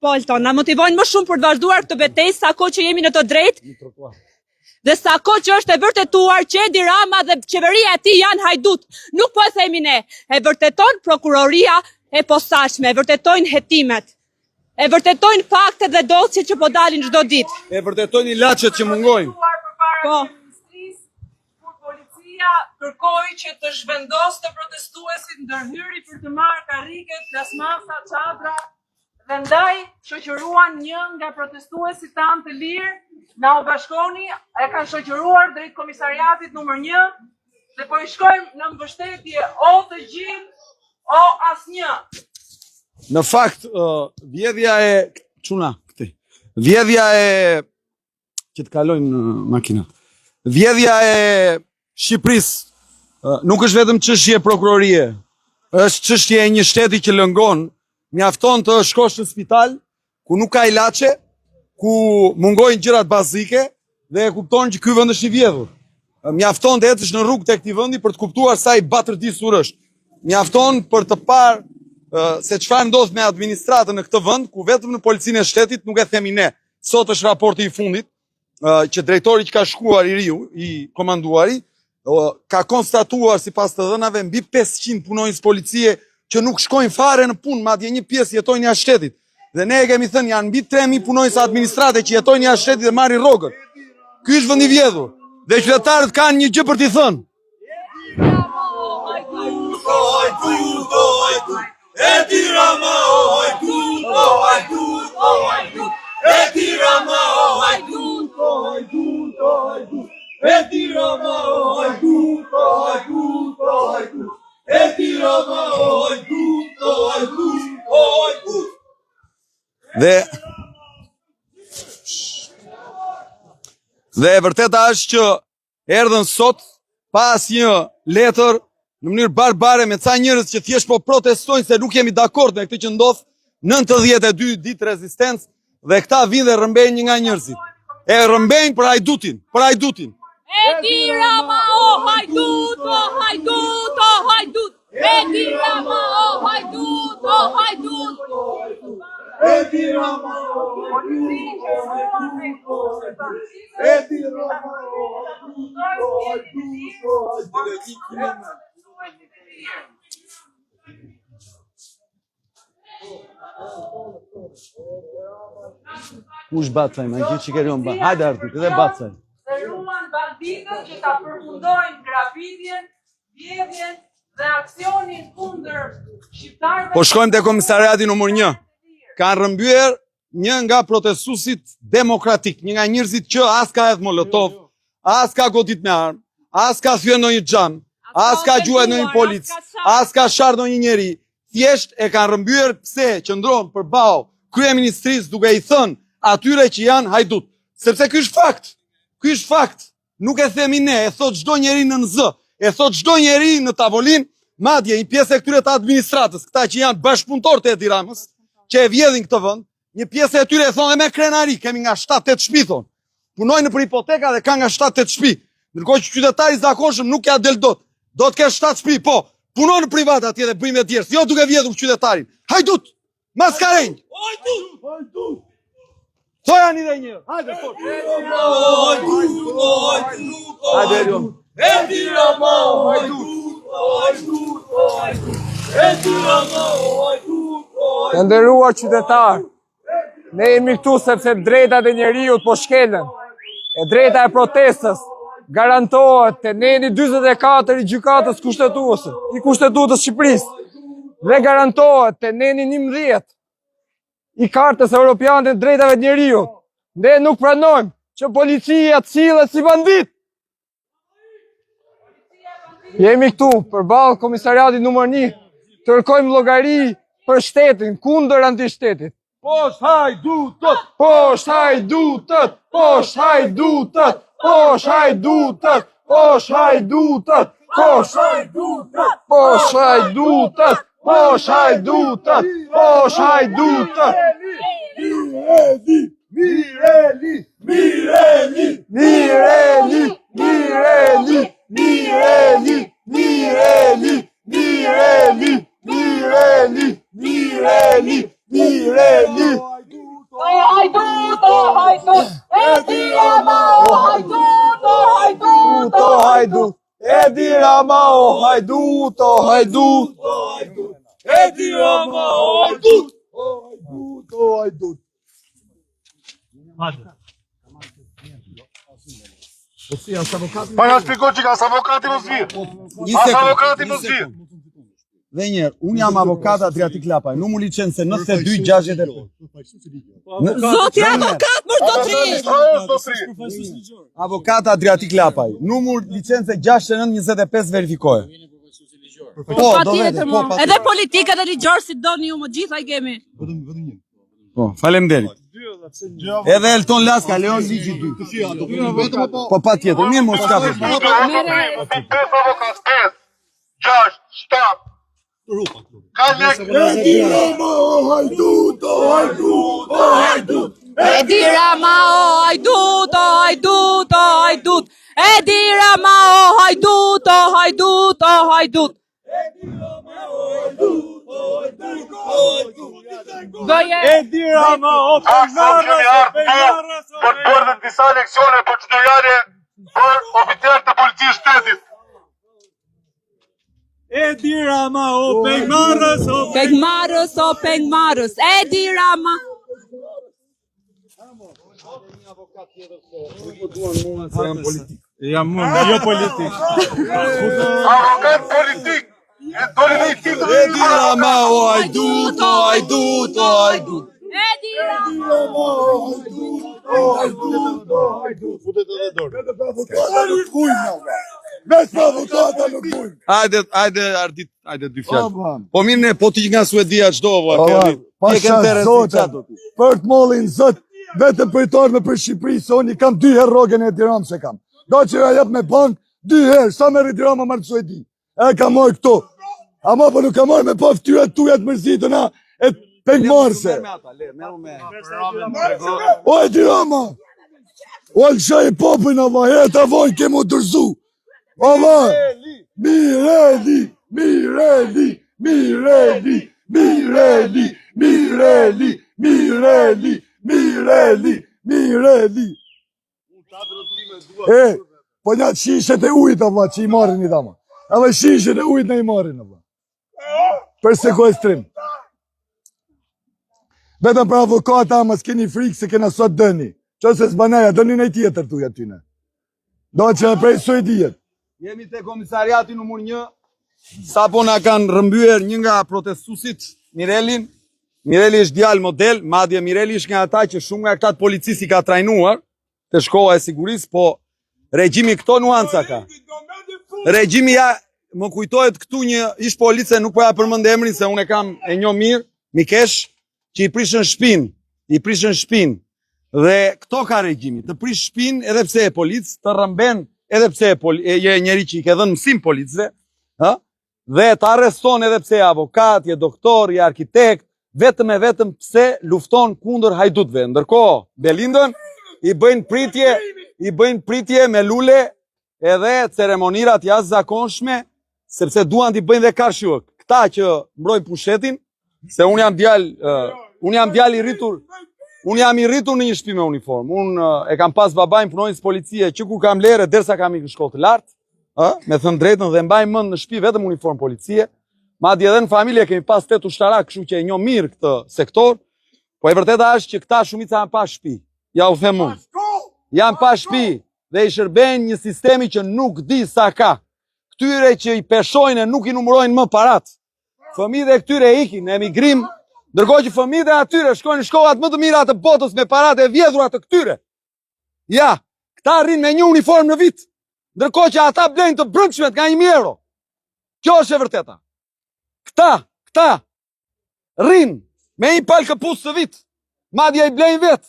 po Elton, na motivojnë më shumë për të vazhduar këtë betejë sa kohë që jemi në të drejtë. Dhe sa kohë që është e vërtetuar që Edi Rama dhe qeveria e tij janë hajdut, nuk po e themi ne, e vërteton prokuroria e posaçme, e vërtetojnë hetimet, e vërtetojnë faktet dhe dosjet që po dalin çdo ditë. E vërtetojnë ilaçet që mungojnë. Po. Kur policia kërkoi që të zhvendoste protestuesit ndërhyri për të marrë karriket, plasmasa, çadra, dhe ndaj shoqëruan një nga protestuesit tanë të lirë, na u bashkoni, e kanë shoqëruar drejt komisariatit numër 1 dhe po i shkojmë në mbështetje o të gjithë, o asnjë. Në fakt, vjedhja e... Quna, këti. Vjedhja e... Që të kalojmë në makinat. Vjedhja e Shqipërisë nuk është vetëm çështje prokurorie, është çështje e një shteti që lëngon, mjafton të shkosh në spital, ku nuk ka ilaçe, ku mungojnë gjërat bazike dhe e kupton që ky vend është i vjedhur. Mjafton të ecësh në rrugë tek këtij vendi për të kuptuar sa i batërdisur është. Mjafton për të parë se çfarë ndodh me administratën në këtë vend, ku vetëm në policinë e shtetit, nuk e themi ne. Sot është raporti i fundit që drejtori që ka shkuar i riu, i komanduari, ka konstatuar sipas të dhënave mbi 500 punonjës policie që nuk shkojnë fare në punë, madje një pjesë jetojnë jashtë shtetit. Dhe ne e kemi thënë janë mbi 3000 punonjës administrate që jetojnë jashtë shtetit dhe marrin rrogën. Ky është vendi i vjedhur. Dhe qytetarët kanë një gjë për t'i thënë. Edi Rama, o hajdut, o hajdut, o hajdut. Edi Rama, o hajdut, o hajdut, o hajdut. Edi Rama, o hajdut, o hajdut, o hajdut. Edi Rama, o hajdut, o hajdut, o hajdut. Dhe e vërteta është që erdhën sot pas një letër në mënyrë barbare me ca njerëz që thjesht po protestojnë se nuk jemi dakord me këtë që ndodh, 92 ditë rezistencë dhe këta vinë dhe rrëmbejnë një nga njerëzit. E rrëmbejnë për hajdutin, për hajdutin. Edi Rama, o hajdut, o hajdut, o hajdut. Edi Rama, o hajdut, o hajdut. Edi Rama, o hajdut, o hajdut. Edi Rama, o hajdut, o hajdut. Kush Bacaj, ma gjithë që kerion ba. Hajde Artit, edhe Bacaj. Ruan banditët që ta përfundojnë grafitjen, vjedhjen dhe aksionin kundër shqiptarëve. Po shkojmë te komisariati numër 1. Kanë rrëmbyer një nga protestuesit demokratik, një nga njerëzit që as ka hedh molotov, as ka godit me armë, as ka thyer ndonjë xham, as ka gjuajtur ndonjë polic, as ka sharr ndonjë njeri. Thjesht e kanë rrëmbyer pse qëndron përballë kryeministrisë duke i thënë atyre që janë hajdut. Sepse ky është fakt. Ky është fakt. Nuk e themi ne, e thot çdo njeri në zë. e thot çdo njeri në tavolin, madje një pjesë e këtyre të administratës, këta që janë bashkëpunëtorë të Edi Ramës, që e vjedhin këtë vend, një pjesë e tyre e thonë me krenari, kemi nga 7-8 shtëpi thonë. Punojnë nëpër hipoteka dhe ka nga 7-8 shtëpi. Ndërkohë që qytetari i zakonshëm nuk ja del dot. Do të kesh 7 shtëpi, po. Punon në privat atje dhe bëjmë djerës, jo duke vjedhur qytetarin. Hajdut! Maskareng! Hajdut! Thoja një dhe një. Hajde, fort. Hajde, Erion. Edi Rama, hajdut! Edi Rama, hajdut! Të nderuar qytetar, ne jemi këtu sepse drejtat e njeriut po shkelen. E drejta e protestës garantohet te neni 44 i gjykatës kushtetuese, i Kushtetutës Shqipërisë, dhe garantohet te neni 11 i Kartës Europiane të Drejtave të Njeriut. Ne nuk pranojmë që policia të sillet si bandit. Jemi këtu përballë komisariatit numër 1, të kërkojmë llogari për shtetin, kundër antishtetit. Poshtë hajdutët! Poshtë hajdutët! Poshtë hajdutët! Poshtë hajdutët! Poshtë hajdutët! Poshtë hajdutët! Poshtë hajdutët! Poshtë hajdutët! Poshtë hajdutët! Mireli! Mireli! Mireli! Mireli! Mireli! Mireli! Mireli! Mireli! Mireli! Mireli! Hajdut, hajdut, Edi Rama, hajdut, hajdut, hajdut, Edi Rama, hajdut, hajdut, Edi Rama, hajdut! Hajdut! Para shpjegoj që ka avokati mos vjen. Avokati mos vjen. Dhe njerë, unë jam avokat Adriatik Lapaj, numër licence 92-60. Zoti avokat më zotri! Avokat Adriatik Lapaj, numër licence 69-25 verifikoje. Po, do vete, po, pa. Edhe politikët e ligjor si doni ju, më gjitha i kemi. Po, faleminderit. Edhe Elton Laska, Leon Ligji 2. Po, pa tjetër, mirë mos ka për. 5 avokat, 5, 6, 7. Edi Rama, hajdut! Hajdut! Hajdut! Edi Rama, hajdut, hajdut, hajdut. Edi Rama, hajdut, hajdut, hajdut. Edi Rama, Për të bërë disa leksione procedurale për oficer të policisë shtetit. Edi Rama, o pejmarrës, Pejmarrës, o pejmarrës, Edi Rama. Jam unë, jo politik. Avokat politik. E doli në i titë. Edi Rama, o hajdut, o hajdut, o hajdut. Edi Rama. Hajde, Ardit, hajde dy fjallë. Po mirë ne, po ti nga Suedia qdo, Pasha zote, për të mollin zët, vetëm pëjtor me për Shqipëri, se unë i kam 2 herë rogën e Edi Ramës se kam. Do që ja jep me bank, 2 herë, sa me Edi Rama marrë Suedi. E ka mojë këto. Ama po nuk ka mojë me po ftyrat tuja të mërzitëna e pengmarse. O Edi Rama, o lësha i popin, ava, e të avoj kemu dërzu. Ava, Mireli, Mireli, Mireli, Mireli, Mireli, Mireli, Mireli, Mireli. E, po një shishet e ujt, ava, që i marrin i dama. Ava shishet e ujt në i marrin, ava. Për sekuestrim. Vetëm për avokata, ama s'keni frikë se kena sot dëni. Që se s'baneja, dëni në i tjetër tuja tyne. Do që prej Suedijet. Jemi te komisariati numër 1, sa po na kanë rëmbyer një nga protestuesit, Mirelin. Mireli është djalë model, madje Mireli është nga ata që shumë nga këta policisë i ka trajnuar te shkolla e sigurisë, po regjimi këto nuanca ka. Regjimi ja më kujtohet këtu një ish police, nuk po ja përmend emrin se unë e kam e njoh mirë, Mikesh, që i prishën shpinë. Dhe këto ka regjimi, të prish shpinë edhe pse e policë, të rrëmben edhe pse je njeri që i ke dhënë mësim policëve, dhe të arreston edhe pse je avokat, je doktor, je arkitekt, vetëm e vetëm pse lufton kundër hajdutëve. Ndërkohë, Belindën i bëjnë pritje me lule edhe ceremonirat jashtëzakonshme, sepse duan t'i bëjnë dhe karshjuak. Këta që mbrojnë pushtetin, se unë jam i rritur në një shtëpi me uniform. Unë e kam pas babajnë punojnës policie që kur kam lere, derisa kam i shkollë të lartë, me thënë drejtën dhe mbajnë mënd në shtëpi vetëm uniform policie. Madje edhe në familje kemi pas 8 ushtarak, kështu që e njoh mirë këtë sektor, po e vërteta është që këta shumica janë pa shtëpi. Ja u them unë. Janë pa shtëpi dhe i shërben një sistemi që nuk di sa ka. Këtyre që i peshojnë e nuk i numërojnë më parat. Fëmijët e këtyre ikin në emigrim, ndërkohë që fëmijët e atyre shkojnë në shkollat më të mira të botës me parat e vjedhura të këtyre. Ja, këta rrinë me një uniform në vit, ndërkohë që ata blejnë të brëndshmet nga 1.000 euro. Kjo është e vërteta. Këta rrinë me një palë këpusë të vit, madje i blejnë vetë.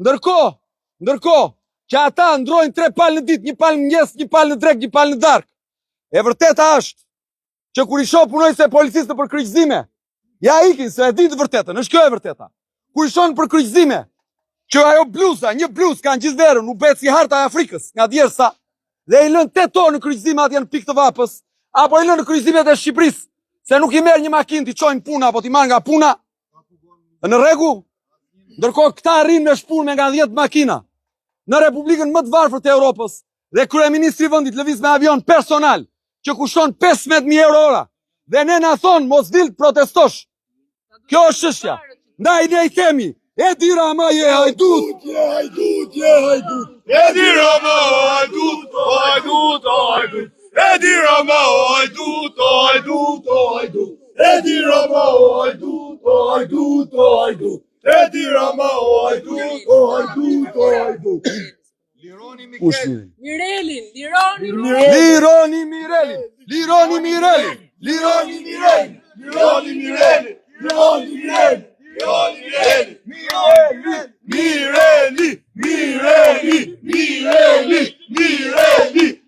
Ndërkohë që ata ndrojnë 3 palë në dit, 1 palë në mëngjes, 1 palë në drek, 1 palë në darkë. E vërteta është që kur i shoh punojnë se policistë për kryqëzime, ja ikin se e di të vërtetën, është kjo e vërteta. Kur i shohin për kryqëzime, që ajo bluza, një bluzë kanë gjithë verën, u bet si harta e Afrikës, nga djersa, dhe i lën 8 orë në kryqëzime atje në pikë të vapës, apo i lën në kryqëzimet e Shqipërisë, se nuk i merr një makinë t'i çojnë puna apo t'i marr nga puna. Në rregull? Ndërkohë këta rrinë me shpunë me nga 10 makina në Republikën më të varfër të Europës dhe kryeministri i vendit lëviz me avion personal që kushton 15.000 euro ora. Dhe ne na thon mos dil të protestosh. Kjo është çështja. Ndaj ne i themi, Edi Rama je hajdut, je hajdut, je hajdut. Edi Rama hajdut, hajdut, hajdut. Edi Rama hajdut, hajdut, hajdut. Edi Rama hajdut, hajdut, hajdut. Edi Rama hajdut, hajdut, hajdut. Lironi Mirelin, Lironi Mirelin, Lironi Mirelin, Lironi Mirelin, Lironi Mirelin, Lironi Mirelin, Lironi Mirelin, Mirelin, Mirelin, Mirelin,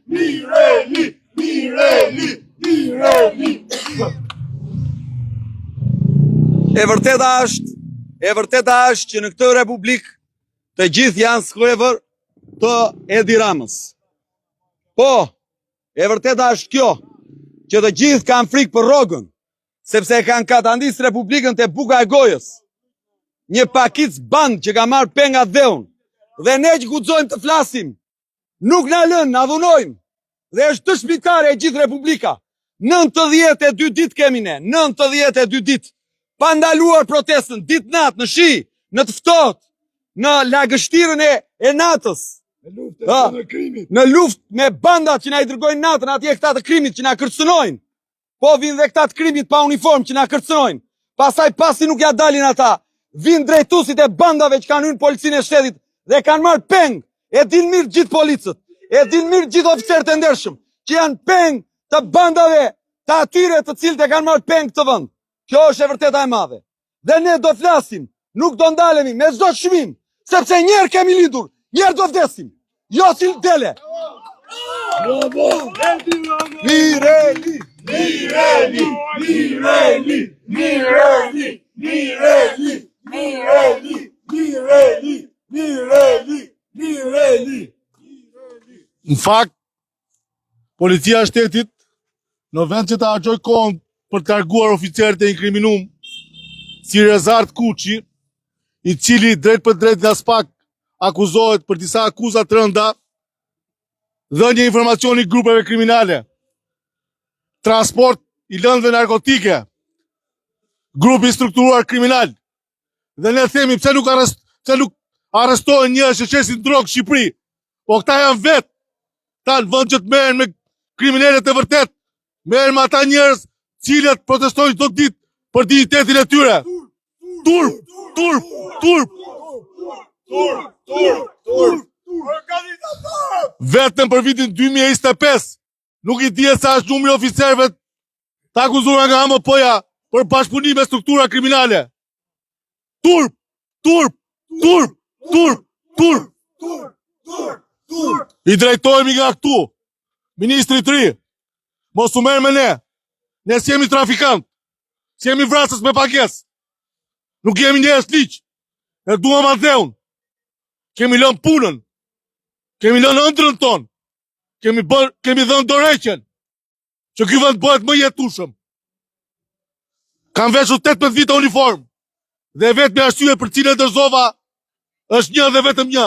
Mirelin, Mirelin, Mirelin, Mirelin. E vërteta është që në këtë republikë të gjithë janë sklever të Edi Ramës. Po, e vërteta është kjo, që të gjithë kanë frikë për rrogën, sepse kanë katandis republikën të buka e gojës. Një pakic band që ka marrë pengat dheun, dhe ne që guxojmë të flasim, nuk na lën, na dhunojmë, dhe është të shpitare e gjithë republika. 92 ditë kemi ne, 92 ditë, pa ndaluar protestën, ditë natë, në shi, në të ftohtë, në lagështirën e natës, në luft me bandat që na i dërgojnë natën, atje këta të krimit që na kërcënojnë, po vinë dhe këta të krimit pa uniform që na kërcënojnë, pasaj pasi nuk ja dalin ata, vinë drejtusit e bandave që kanë hyrë në policinë e shtetit dhe kanë marrë peng, e din mirë gjithë policët, e din mirë gjithë oficerët e ndershëm, që janë peng të bandave të atyre të cilët e kanë marrë peng të vend. Kjo është e vërteta e madhe. Dhe ne do flasim, nuk do ndalemi me çdo çmim, sepse njerë kemi lindur, njerë do vdesim. Jo si dele. Mireli, Mireli, Mireli, Mireli, Mireli, Mireli, Mireli, Mireli, Mireli. Në fakt, policia e shtetit, në vend që ta harxoj kohën për të larguar oficerët e inkriminum, si Rezart Kuçi, i cili drejt për drejt nga SPAK akuzohet për disa akuza të rënda, dhënje informacioni grupeve kriminale, transport i lëndëve narkotike, grupi strukturuar kriminal, dhe ne themi pse nuk arrestohen njerëz që qesin drogë në Shqipëri, po këta janë vetë, ta në vend që të merren me kriminalet e vërtet, merren me ata njerëz cilët protestojnë çdo ditë për dinjitetin e tyre. Turp. Vetëm për vitin 2025, nuk i dihet sa është numri i oficerëve të akuzuar nga AMP-ja për bashkëpunim me struktura kriminale. Turp. I drejtojmë nga këtu, ministri 3, mos u merr me ne. Ne si jemi trafikant, si jemi vrasës me pagesë. Nuk jemi njerëz liq. E duam adheun. Kemi lënë punën. Kemi lënë ëndrrën tonë. Kemi dhënë dorëheqjen. Që ky vend bëhet më jetueshëm. Kam veshur 18 vite uniformë. Dhe vetëm arsye për cilën dërzova është një dhe vetëm një.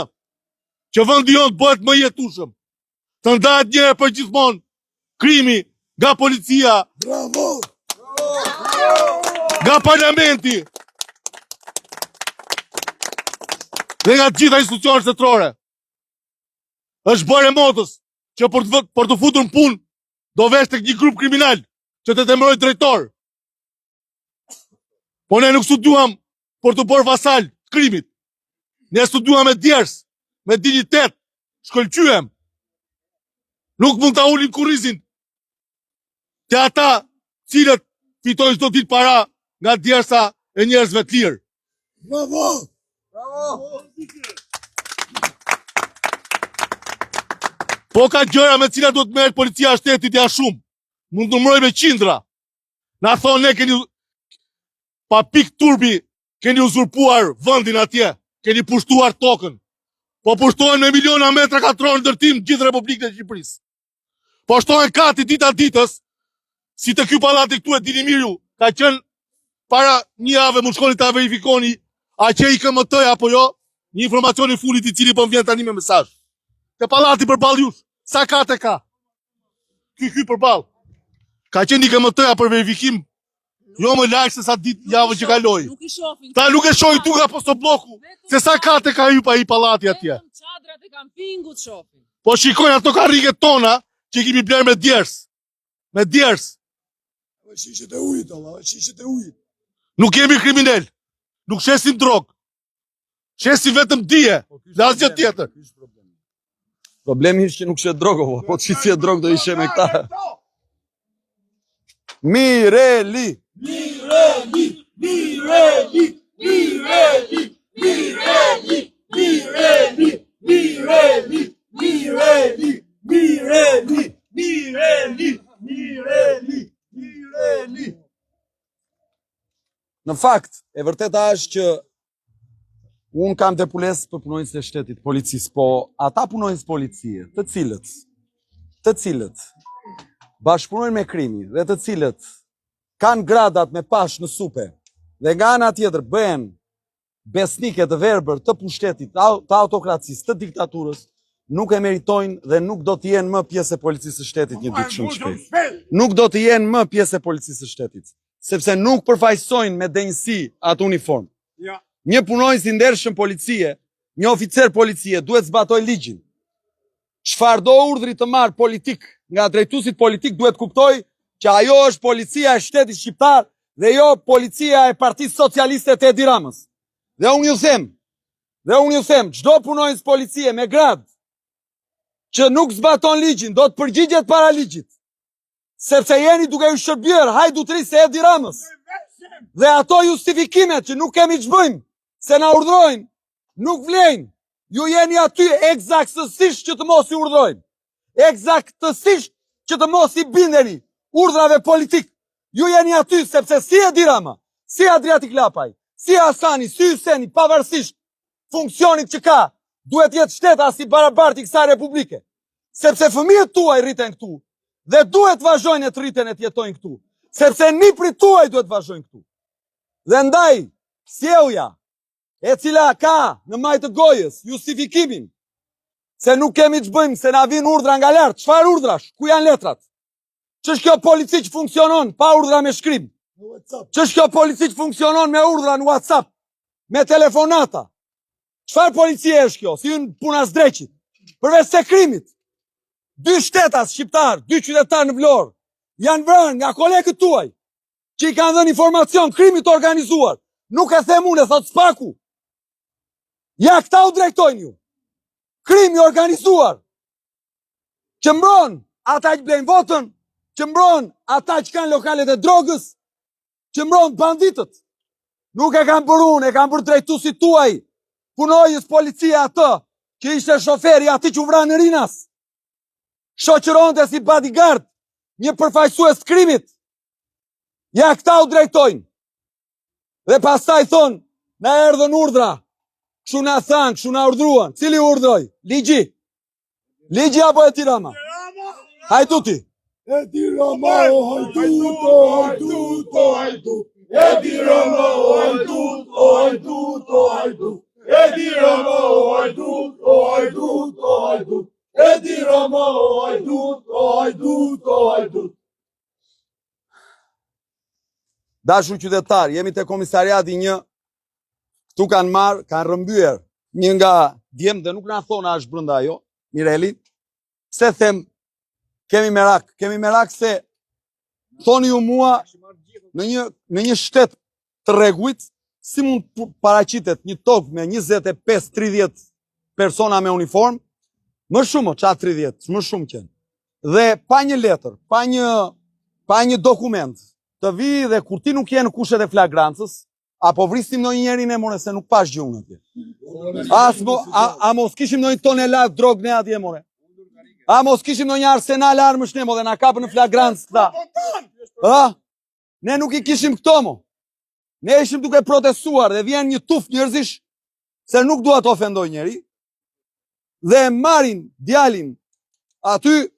Që vendi jonë bëhet më jetueshëm. Të ndahet një herë për gjithmonë krimi nga policia, Bravo! nga parlamenti dhe nga gjitha institucionet shtetërore. Është bërë motës që për të futur në punë do vesh tek një grup kriminal që të temëroj drejtor. Po ne nuk studuam për të bërë vasal të krimit. Ne studuam me djers, me dignitet, shkëlqyem. Nuk mund ta ulin kurrizin te ata cilët fitojnë çdo ditë para nga djersa e njerëzve të lirë. Bravo! Po ka gjëra me cilat do të merret policia e shtetit ja shumë. Mund të numëroj me qindra. Na thonë ne keni pa pik turbi, keni uzurpuar vendin atje, keni pushtuar tokën. Po pushtohen me miliona metra katror ndërtim gjithë Republikën e Shqipërisë. Po shtohen kati dita ditës, si të ky pallati këtu e dini mirë ju, ka qenë para një javë mund shkoni ta verifikoni a që i KMT apo jo, një informacion i fulit i cili po vjen tani me mesazh. Te pallati përballë jush, sa kate ka? Ky përballë. Ka qenë i KMT-ja për verifikim, jo më lart se sa ditë javën që kaloi. Nuk i shohin. Ta nuk e shohin tu nga postobloku, se sa kate ka hypa i pallati atje. Vetëm çadrat e kampingut shohin. Po shikojnë ato karriget tona që kemi bler me djers. Me djers. Shishet e ujit, Allah, shishet e ujit. Nuk jemi kriminal. Nuk shesim drog. Shesim vetëm dije, dhe asgjë tjetër. Problemi është që nuk shet drogë, po të shitje drogë do ishe me këta. Mireli! Mireli! Mireli! Mireli! Mireli! Mireli! Mireli! Mireli! Mireli! Mireli! Mireli! Mireli! Në fakt, e vërteta është që unë kam depules për punojnës të shtetit, policisë, po ata punojnës policie, të cilët bashkëpunojnë me krimi dhe të cilët kanë gradat me pash në supe dhe nga ana tjetër bëhen besnike të verbër të pushtetit, të autokracisë, të diktaturës, nuk e meritojnë dhe nuk do të jenë më pjesë e policisë së shtetit një ditë shumë shpejt. Nuk do të jenë më pjesë e policisë së shtetit, sepse nuk përfaqësojnë me denjësi atë uniformë. Një punonjës i ndershëm policie, një oficer policie duhet zbatoj ligjin. Çfarë do urdhri të marr politik nga drejtuesit politik duhet kuptoj që ajo është policia e shtetit shqiptar dhe jo policia e Partisë Socialiste të Edi Ramës. Dhe unë ju them, çdo punonjës policie me grad që nuk zbaton ligjin do të përgjigjet para ligjit. Sepse jeni duke u shërbyer hajdutrisë e Edi Ramës. Dhe ato justifikimet që nuk kemi ç'bëjmë, se na urdhrojnë, nuk vlejnë. Ju jeni aty eksaktësisht që të mos i urdhrojnë. Eksaktësisht që të mos i bindeni urdhrave politik. Ju jeni aty sepse si Edi Rama, si Adriatik Lapaj, si Hasani, si Hyseni, pavarësisht funksionit që ka, duhet jetë shteta si barabarti kësaj republike. Sepse fëmijët tuaj rriten këtu dhe duhet vazhdojnë të rriten e të jetojnë këtu. Sepse niprit tuaj duhet vazhdojnë këtu. Dhe ndaj, sjellja e cila ka në majtë të gojës justifikimin se nuk kemi ç'bëjmë, se na vin urdhra nga lart. Çfarë urdhrash? Ku janë letrat? Ç'është kjo polici që funksionon pa urdhra me shkrim? Ç'është kjo polici që funksionon me urdhra në WhatsApp, me telefonata? Çfarë policie është kjo? Si në puna s'dreqit. Përveç se krimit. 2 shtetas shqiptar, 2 qytetar në Vlorë janë vrarë nga kolegët tuaj që i kanë dhënë informacion krimit organizuar. Nuk e them unë, e thot Spaku. Ja këta u drejtojnë ju. Krimi organizuar. Që mbron ata që blejnë votën, që mbron ata që kanë lokalet e drogës, që mbron banditët. Nuk e kanë bërë unë, e kanë bërë drejtuesit tuaj. Punojës policia atë, që ishte shoferi ati që u vranë në Rinas. shoqëronte si bodyguard një përfaqësues të krimit. Ja këta u drejtojnë. Dhe pastaj thonë, na erdhën urdhra. Kështu na thanë, kështu na urdhruan. Cili urdhroi? Ligji. Ligji apo Edi Rama? Hajduti. Edi Rama, o hajdut, o hajdut, o hajdut. Edi Rama, o hajdut, o hajdut, o hajdut. Edi Rama, o hajdut, o hajdut, o hajdut. Edi Rama, o hajdut, o hajdut, o hajdut. Dashur qytetar, jemi te komisariati 1. Këtu kanë marrë, kanë rrëmbyer një nga djemë dhe nuk na thonë a është brenda ajo, Mireli. Se them kemi merak se thoni ju mua në një shtet të rregullt si mund paraqitet një tokë me 25-30 persona me uniform, më shumë ç'a 30, më shumë qenë. Dhe pa një letër, pa një dokument, të vi dhe kur ti nuk je në kushtet e flagrancës, apo vrisim ndonjë njerin e more se nuk pash gjë unë atje. A mos kishim ndonjë tonelat drogë ne atje more. A mos kishim ndonjë arsenal armësh ne mo dhe na kapën në flagrancë këta. Ne nuk i kishim këto mo. Ne ishim duke protestuar dhe vjen një tuf njerëzish se nuk dua të ofendoj njeri dhe marrin djalin aty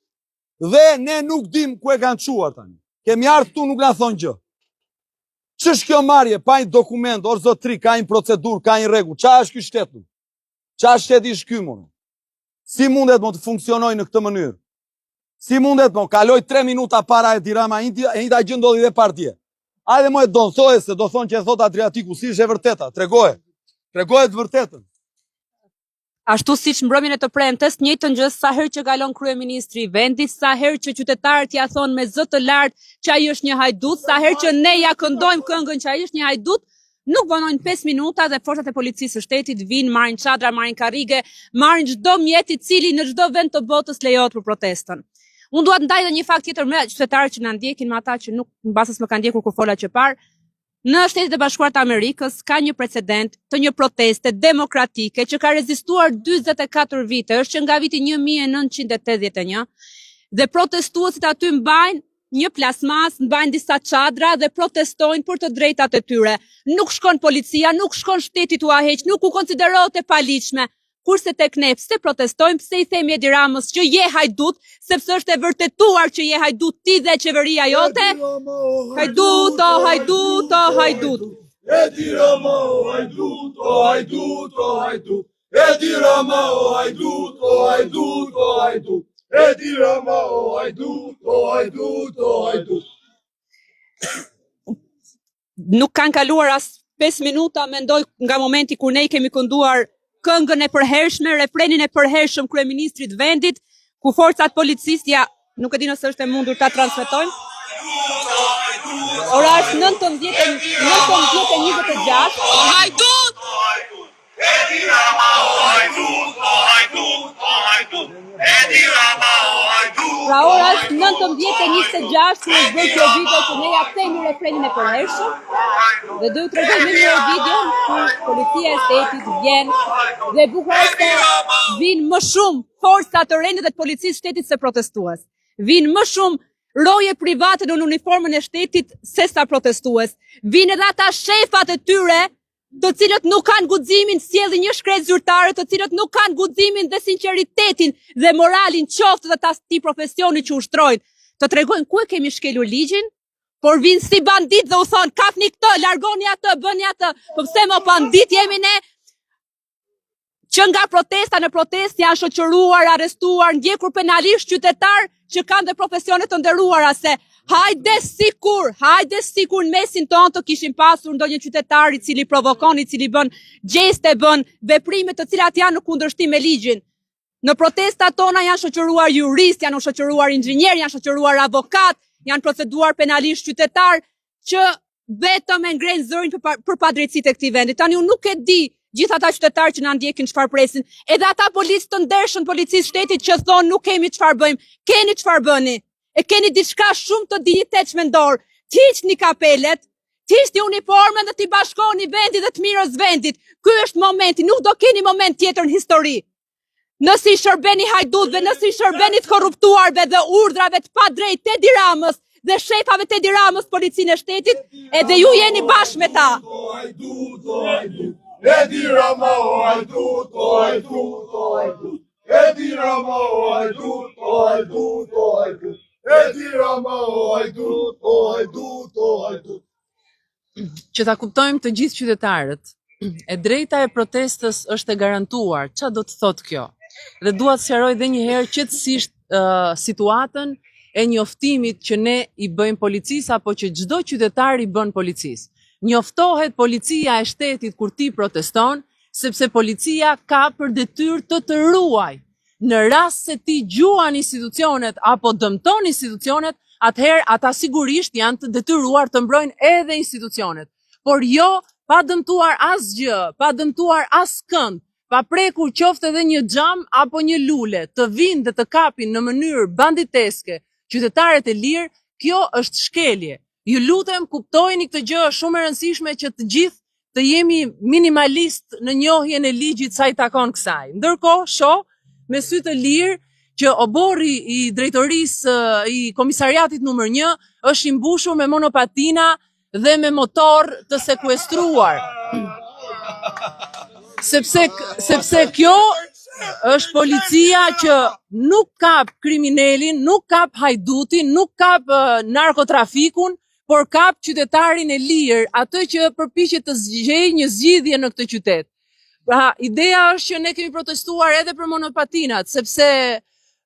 dhe ne nuk dim ku e kanë çuar tani. Kemi ardhur këtu nuk na thon gjë. Ç'është kjo marrje, pa një dokument, or zotri, ka një procedurë, ka një rregull. Qa është ky shtetu? Qa shteti është ky more? Si mundet mo të funksionojë në këtë mënyrë? Si mundet mo, kaloj 3 minuta para Edi Rama, e njëjta gjë ndodhi dhe partije. Hajde mo e thoje se do thonë që e thot Adriatiku, si është e vërteta, tregoje të vërtetën. Ashtu siç mbrëmjen e të premtes, njëjtën gjë sa herë që kalon kryeministri i vendit, sa herë që qytetarët ja thonë me zë të lartë që ai është një hajdut, sa herë që ne ja këndojmë këngën që ai është një hajdut, nuk vonojnë 5 minuta dhe forcat e policisë së shtetit vinë, marrin çadra, marrin karrige, marrin çdo mjet i cili në çdo vend të botës lejohet për protestën. Unë dua të ndaj edhe një fakt tjetër me qytetarët që na ndjekin, me ata që nuk mbasës më kanë ndjekur kur fola që parë. Në Shtetet e Bashkuara të Amerikës ka një precedent të një proteste demokratike që ka rezistuar 44 vite, është që nga viti 1981 dhe protestuesit aty mbajnë një plasmas, mbajnë disa çadra dhe protestojnë për të drejtat e tyre. Nuk shkon policia, nuk shkon shteti t'u heq, nuk u konsiderohet e paligjshme. Kurse tek ne pse protestojmë, pse i themi Edi Ramës që je hajdut, sepse është e vërtetuar që je hajdut ti dhe qeveria jote. Hajdut, o hajdut, o hajdut. Edi Rama, o hajdut, o hajdut, o hajdut. Edi Rama, o hajdut, o hajdut, o hajdut. Edi Rama, o hajdut, o hajdut, o hajdut. Nuk kanë kaluar as 5 minuta, mendoj nga momenti kur ne i kemi kënduar këngën e përhershme, refrenin e përhershëm kryeministrit vendit, ku forcat policisë, ja, nuk e di nëse është e mundur ta transmetojmë. Ora është 19:26. Hajdut! Edi Rama, o hajdut, o hajdut, o hajdut. Edi Rama, o hajdut. Pra ora është 19:26 kur është bërë kjo video që ne ja kthejmë refrenin e përhershëm. Dhe do t'ju tregoj me një video ku policia e shtetit vjen dhe bukurohet se vinë më shumë forca të rendit dhe të policisë shtetit se protestues. Vinë më shumë roje private në uniformën e shtetit se sa protestues. Vinë edhe ata shefat e tyre, të cilët nuk kanë guximin të sjellin një shkresë zyrtare, të cilët nuk kanë guximin dhe sinqeritetin dhe moralin qoftë të ati profesioni që ushtrojnë. Të tregojnë ku e kemi shkelur ligjin, por vinë si bandit dhe u thonë, kapni këtë, largoni atë, bëni atë, po pse mo bandit jemi ne, që nga protesta në protest janë shoqëruar, arrestuar, ndjekur penalisht qytetar që kanë dhe profesionet të nderuara, se hajde sikur në mesin tonë të kishim pasur ndonjë qytetar i cili provokon, i cili bën gjeste, bën veprime të cilat janë në kundërshtim me ligjin. Në protestat tona janë shoqëruar jurist, janë shoqëruar inxhinier, janë shoqëruar avokat, janë proceduar penalisht qytetar që vetëm e ngrenë zërin për padrejtësitë e këtij vendi. Tani unë nuk e di gjithë ata qytetarë që na ndjekin çfarë presin, edhe ata policë të ndershëm, policisë shtetit që thonë nuk kemi çfarë bëjmë, keni çfarë bëni. E keni diçka shumë të dinjitetshme në dorë. Hiqni kapelet, hiqni uniformën dhe t'i bashkoni vendit dhe të mirës vendit. Ky është momenti, nuk do keni moment tjetër në histori. nëse i shërbeni hajdutëve, nëse i shërbeni të korruptuarve dhe urdhrave të padrejtë të Edi Ramës dhe shefave të Edi Ramës policinë e shtetit, edhe ju jeni bashkë me ta. Edi Rama o hajdut, o hajdut, o hajdut. Edi Rama o hajdut, o hajdut, o hajdut. Edi Rama o hajdut, o hajdut, o hajdut. Që ta kuptojmë të gjithë qytetarët, e drejta e protestës është e garantuar. Ç'a do të thotë kjo? Dhe dua të sqaroj edhe një herë qetësisht situatën e njoftimit që ne i bëjmë policisë apo që çdo qytetar i bën policisë. Njoftohet policia e shtetit kur ti proteston, sepse policia ka për detyrë të ruaj. Në rast se ti gjuan institucionet apo dëmton institucionet, atëherë ata sigurisht janë të detyruar të mbrojnë edhe institucionet. Por jo pa dëmtuar asgjë, pa dëmtuar askënd, pa prekur qoftë edhe një xham apo një lule, të vinë dhe të kapin në mënyrë banditeske qytetarët e lirë, kjo është shkelje. Ju lutem kuptojini këtë gjë, është shumë e rëndësishme që të gjithë të jemi minimalist në njohjen e ligjit sa i takon kësaj. Ndërkohë, shoh me sy të lirë që oborri i drejtorisë i komisariatit numër 1 është i mbushur me monopatina dhe me motor të sekuestruar. Sepse kjo është policia që nuk kap kriminelin, nuk kap hajdutin, nuk kap narkotrafikun, por kap qytetarin e lirë, atë që përpiqet të gjejë një zgjidhje në këtë qytet. Pra, ideja është që ne kemi protestuar edhe për monopatinat, sepse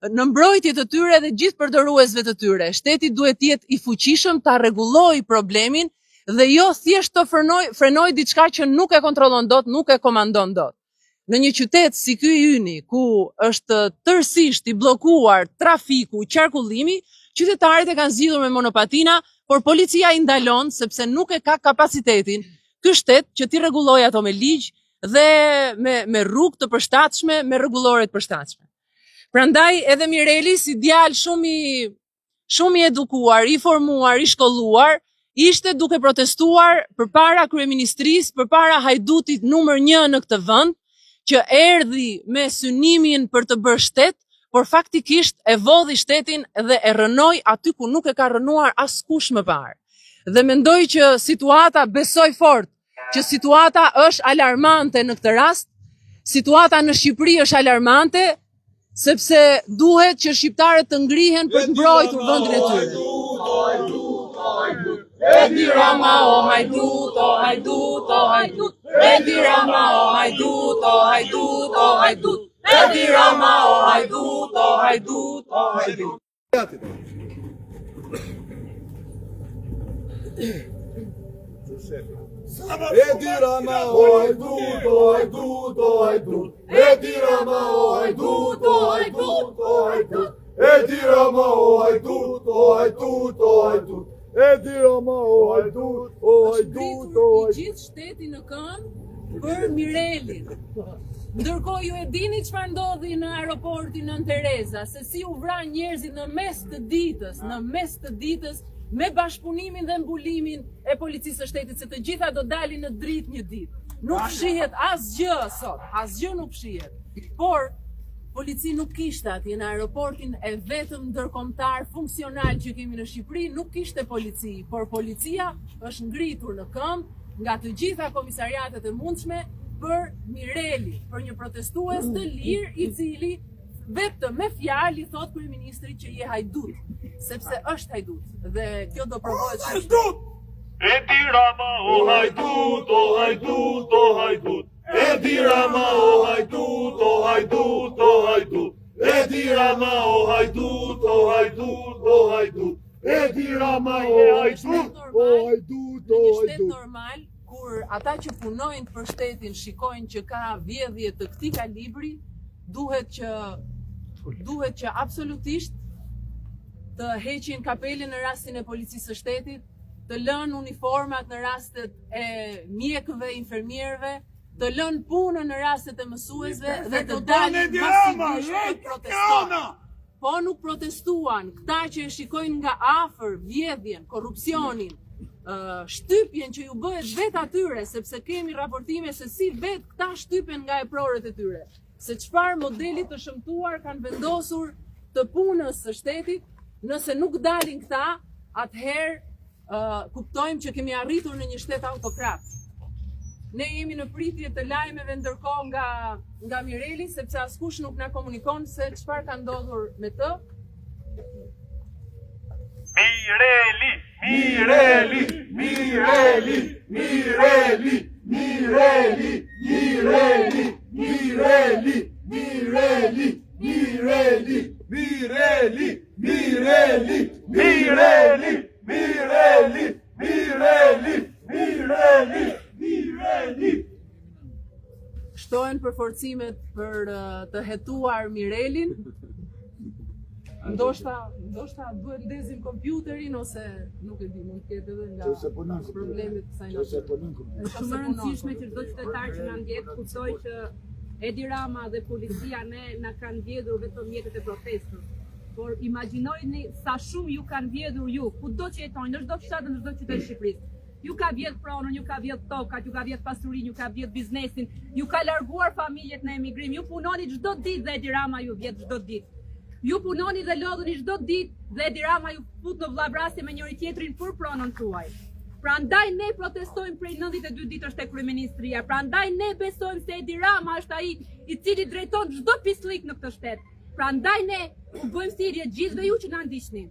në mbrojtje të tyre dhe gjithë përdoruesve të tyre, shteti duhet të jetë i fuqishëm ta rregullojë problemin dhe jo thjesht të frenoj diçka që nuk e kontrollon dot, nuk e komandon dot. Në një qytet si ky yni, ku është tërësisht i bllokuar trafiku, qarkullimi, qytetarët e kanë zgjidhur me monopatina, por policia i ndalon sepse nuk e ka kapacitetin ky shtet që t'i rregullojë ato me ligj dhe me rrugë të përshtatshme, me rregullore të përshtatshme. Prandaj edhe Mireli, si djalë shumë i edukuar, i formuar, i shkolluar, ishte duke protestuar përpara kryeministrisë, përpara hajdutit numër 1 në këtë vend, që erdhi me synimin për të bërë shtet, por faktikisht e vodhi shtetin dhe e rënoi aty ku nuk e ka rënuar askush më parë. Dhe mendoj që situata, besoj fort, që situata është alarmante në këtë rast, situata në Shqipëri është alarmante, sepse duhet që shqiptarët të ngrihen për të mbrojtur vendin e tyre. Edi Rama o hajdut, o hajdut, o hajdut. Edi Rama o hajdut, o hajdut, o hajdut. Edi Rama o hajdut, o hajdut, o hajdut. Edi Rama o hajdut, o hajdut, o hajdut. Edi Rama o hajdut, o hajdut, o hajdut. Edi Rama o hajdut, o hajdut, o hajdut. Edi Rama o hajdut, o hajdut, o hajdut. I gjithë shteti në këmbë për Mirelin. Ndërkohë ju e dini çfarë ndodhi në aeroportin Nën Tereza, se si u vran njerëzit në mes të ditës, me bashkëpunimin dhe mbulimin e policisë së shtetit, se të gjitha do dalin në dritë një ditë. Nuk fshihet asgjë sot, asgjë nuk fshihet. Por polici nuk kishte atje në aeroportin e vetëm ndërkombëtar funksional që kemi në Shqipëri, nuk kishte polici, por policia është ngritur në këmbë nga të gjitha komisariatet e mundshme për Mireli, për një protestues të lirë i cili vetëm me fjalë i thot kryeministrit që je hajdut, sepse është hajdut dhe kjo do provohet hajdut. Edi Rama o hajdut, o hajdut, o hajdut. Edi Rama o hajdut, o hajdut, o hajdut. Edi Rama o hajdut, o hajdut, o hajdut. Edi Rama o hajdut, o hajdut, o hajdut. Në një shtet hajdut. normal, kur ata që punojnë për shtetin shikojnë që ka vjedhje të këtij kalibri, duhet që absolutisht të heqin kapelin në rastin e policisë së shtetit, të lënë uniformat në rastet e mjekëve, infermierëve, të lënë punën në rastet e mësuesve dhe të dalin masivisht të protestojnë. Po nuk protestuan, këta që e shikojnë nga afër vjedhjen, korrupsionin, shtypjen që ju bëhet vet atyre, sepse kemi raportime se si vet këta shtypen nga eprorët e tyre. se çfarë modeli të shëmtuar kanë vendosur të punës së shtetit. Nëse nuk dalin këta, atëherë kuptojmë që kemi arritur në një shtet autokrat. Ne jemi në pritje të lajmeve ndërkohë nga Mireli, sepse askush nuk na komunikon se çfarë ka ndodhur me të. Mireli, Mireli, Mireli, Mireli, Mireli, Mireli, Mireli, Mireli, Mireli, Mireli, Mireli, Mireli, Mireli, Mireli, Mireli, Mireli. Shtohen përforcimet për të hetuar Mirelin. Ndoshta duhet ndezim kompjuterin ose nuk e di, mund të ketë edhe nga problemet të saj natyre. Është shumë e rëndësishme që çdo qytetar që na ndjek kuptoj që Edi Rama dhe policia na kanë vjedhur vetëm mjetet e protestës. Por imagjinojeni sa shumë ju kanë vjedhur ju, kudo që jetoni, në çdo fshat, në çdo qytet të Shqipërisë. Ju ka vjedh pronën, ju ka vjedh tokat, ju ka vjedh pasurinë, ju ka vjedh biznesin, ju ka larguar familjet në emigrim, ju punoni çdo ditë dhe Edi Rama ju vjedh çdo ditë. Ju punoni dhe lodheni çdo ditë dhe Edi Rama ju fut në vllavrasje me njëri tjetrin për pronën tuaj. Prandaj ne protestojmë prej 92 ditësh tek kryeministria. Prandaj ne besojmë se Edi Rama është ai i cili drejton çdo pislik në këtë shtet. Prandaj ne u bëjmë thirrje gjithëve ju që na ndiqni.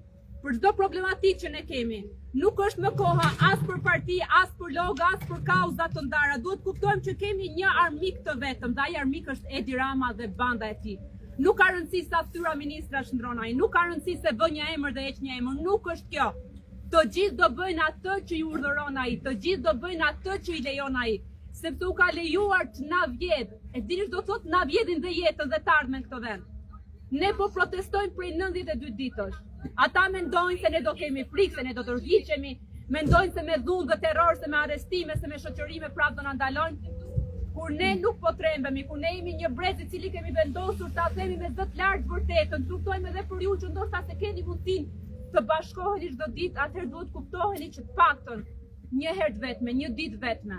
Për çdo problematikë që ne kemi, nuk është më koha as për parti, as për loga, as për kauza të ndara. Duhet kuptojmë që kemi një armik të vetëm, dhe ai armik është Edi Rama dhe banda e tij. Nuk ka rëndësi sa thyra ministra shndron ai, nuk ka rëndësi se vë një emër dhe heq një emër, nuk është kjo. Të gjithë do bëjnë atë që ju urdhëron ai, të gjithë do bëjnë atë që i lejon ai, sepse u ka lejuar të na vjedh. E dini ç'do thotë na vjedhin dhe jetën dhe të ardhmen në këtë vend. Ne po protestojmë prej 92 ditësh. Ata mendojnë se ne do kemi frikë, se ne do të rrhiqemi, mendojnë se me dhunë dhe terror, se me arrestime, se me shoqërime prapë do na ndalojnë. Kur ne nuk po trembemi, kur ne jemi një brez i cili kemi vendosur ta themi me zë të lartë vërtetën, kuptojmë edhe për ju që ndoshta se keni mundësinë të bashkoheni çdo ditë, atëherë duhet kuptoheni që të paktën një herë të vetme, një ditë vetme,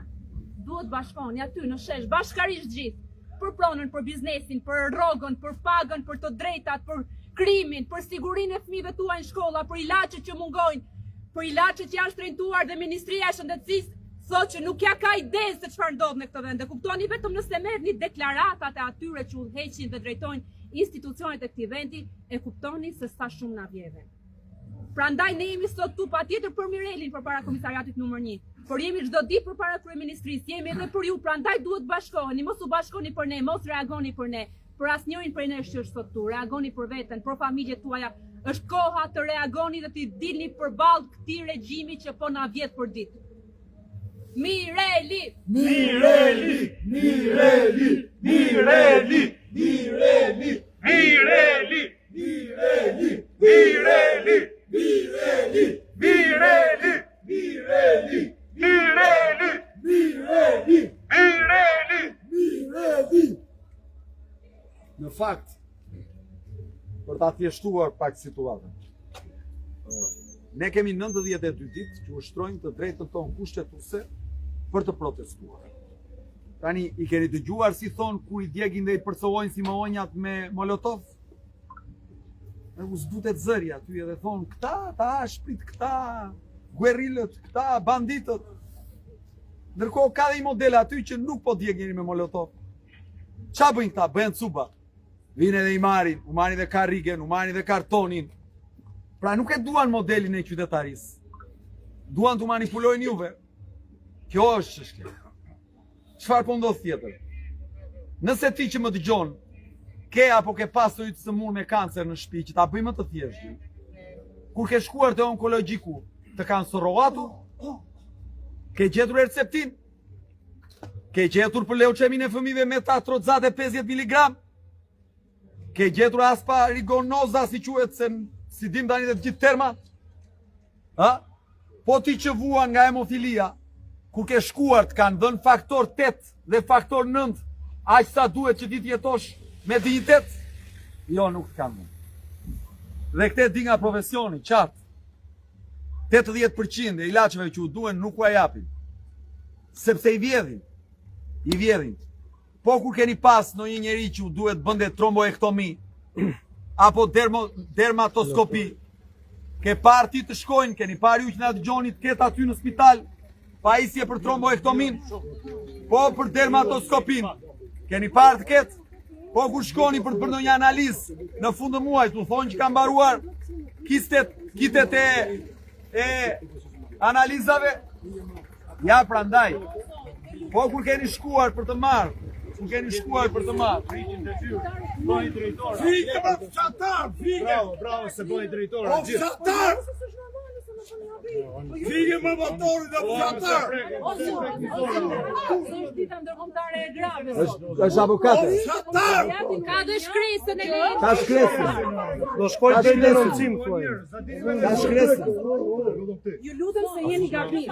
duhet bashkoheni aty në shesh, bashkarisht gjithë, për pronën, për biznesin, për rrogën, për pagën, për të drejtat, për krimin, për sigurinë e fëmijëve tuaj në shkolla, për ilaçet që mungojnë, për ilaçet që janë shtrentuar dhe Ministria e Shëndetësisë thotë që nuk ja ka ide se çfarë ndodh në këtë vend. Kuptoni vetëm nëse merrni deklaratat e atyre që udhëheqin dhe drejtojnë institucionet e këtij vendi, e kuptoni se sa shumë na vjedhin. Prandaj ne jemi sot tu patjetër për Mirelin përpara komisariatit numër 1, por jemi çdo ditë përpara kryeministrisë, jemi edhe për ju, prandaj duhet bashkoheni, mos u bashkoni për ne, mos reagoni për ne. Për asnjërin prej nesh që është sot tu, reagoni për veten, për familjet tuaja. Është koha të reagoni dhe të dilni përballë këtij regjimi që po na vjedh për ditë. Mireli! Mireli! Mireli! Mireli! Mireli! Mireli! Mireli! Mireli! Mireli! Mireli! Mireli! Mireli! Mireli! Mireli! Mireli! Në fakt, për ta thjeshtuar pak situatën, ne kemi 92 ditë që ushtrojmë të drejtën tonë kushtetuese për të protestuar. Tani, i keni dëgjuar si thonë kur i djegin dhe i përcovojnë si mahonjat me molotov? U zbutet zëri aty edhe thonë, këta, ta ashprit, këta, guerrilët, këta, banditët. Ndërkohë ka dhe i modele aty që nuk po djegin me molotov. Qa bëjnë këta? Bëjnë cuba. Vine dhe i marin, u marin dhe karrigen, u marin dhe kartonin. Pra nuk e duan modelin e qytetarisë. Duan të manipulojnë juve. Kjo është çështja. Çfarë po ndodh tjetër? Nëse ti që më dëgjon, ke apo ke pasur të sëmur me kancer në shtëpi, që ta bëjmë të thjeshtë. Kur ke shkuar te onkologjiku, të kanceroatu, ke gjetur receptin? Ke gjetur për leuqemin e fëmijëve me tatrozate 50 mg? Ke gjetur asparagonoza, si quhet, se si dim tani dhe të gjithë termat? Po ti që vuan nga hemofilia, kur ke shkuar të kanë dhënë faktor 8 dhe faktor 9, aq sa duhet që ti të jetosh me dignitet? Jo, nuk të kanë dhënë. Dhe këtë di nga profesioni, qartë. 80% e ilaçeve që u duen nuk u japin. Sepse i vjedhin. Po kur keni pas në një njeri që duhet bënde tromboektomi, apo dermatoskopi, ke parë ti të shkojnë, keni parë ju që nga të gjoni të ketë aty në spital, pa isje për tromboektomin, po për dermatoskopin, keni parë të ketë, po kur shkoni për të bërë një analizë në fundë muaj, të thonë që kam baruar kitet e analizave, ja pra ndaj, po kur keni shkuar për të marë, Fike më fshatar, fike! Bravo, se bëni drejtor. O fshatar! Fike më motorit dhe fshatar! Është avokate. Fshatar! Ka dhe shkresën e lejtë. Ka shkresën. Do shkoj të denuncim thuaj. Ka shkresën. Ju lutem se jeni gabim.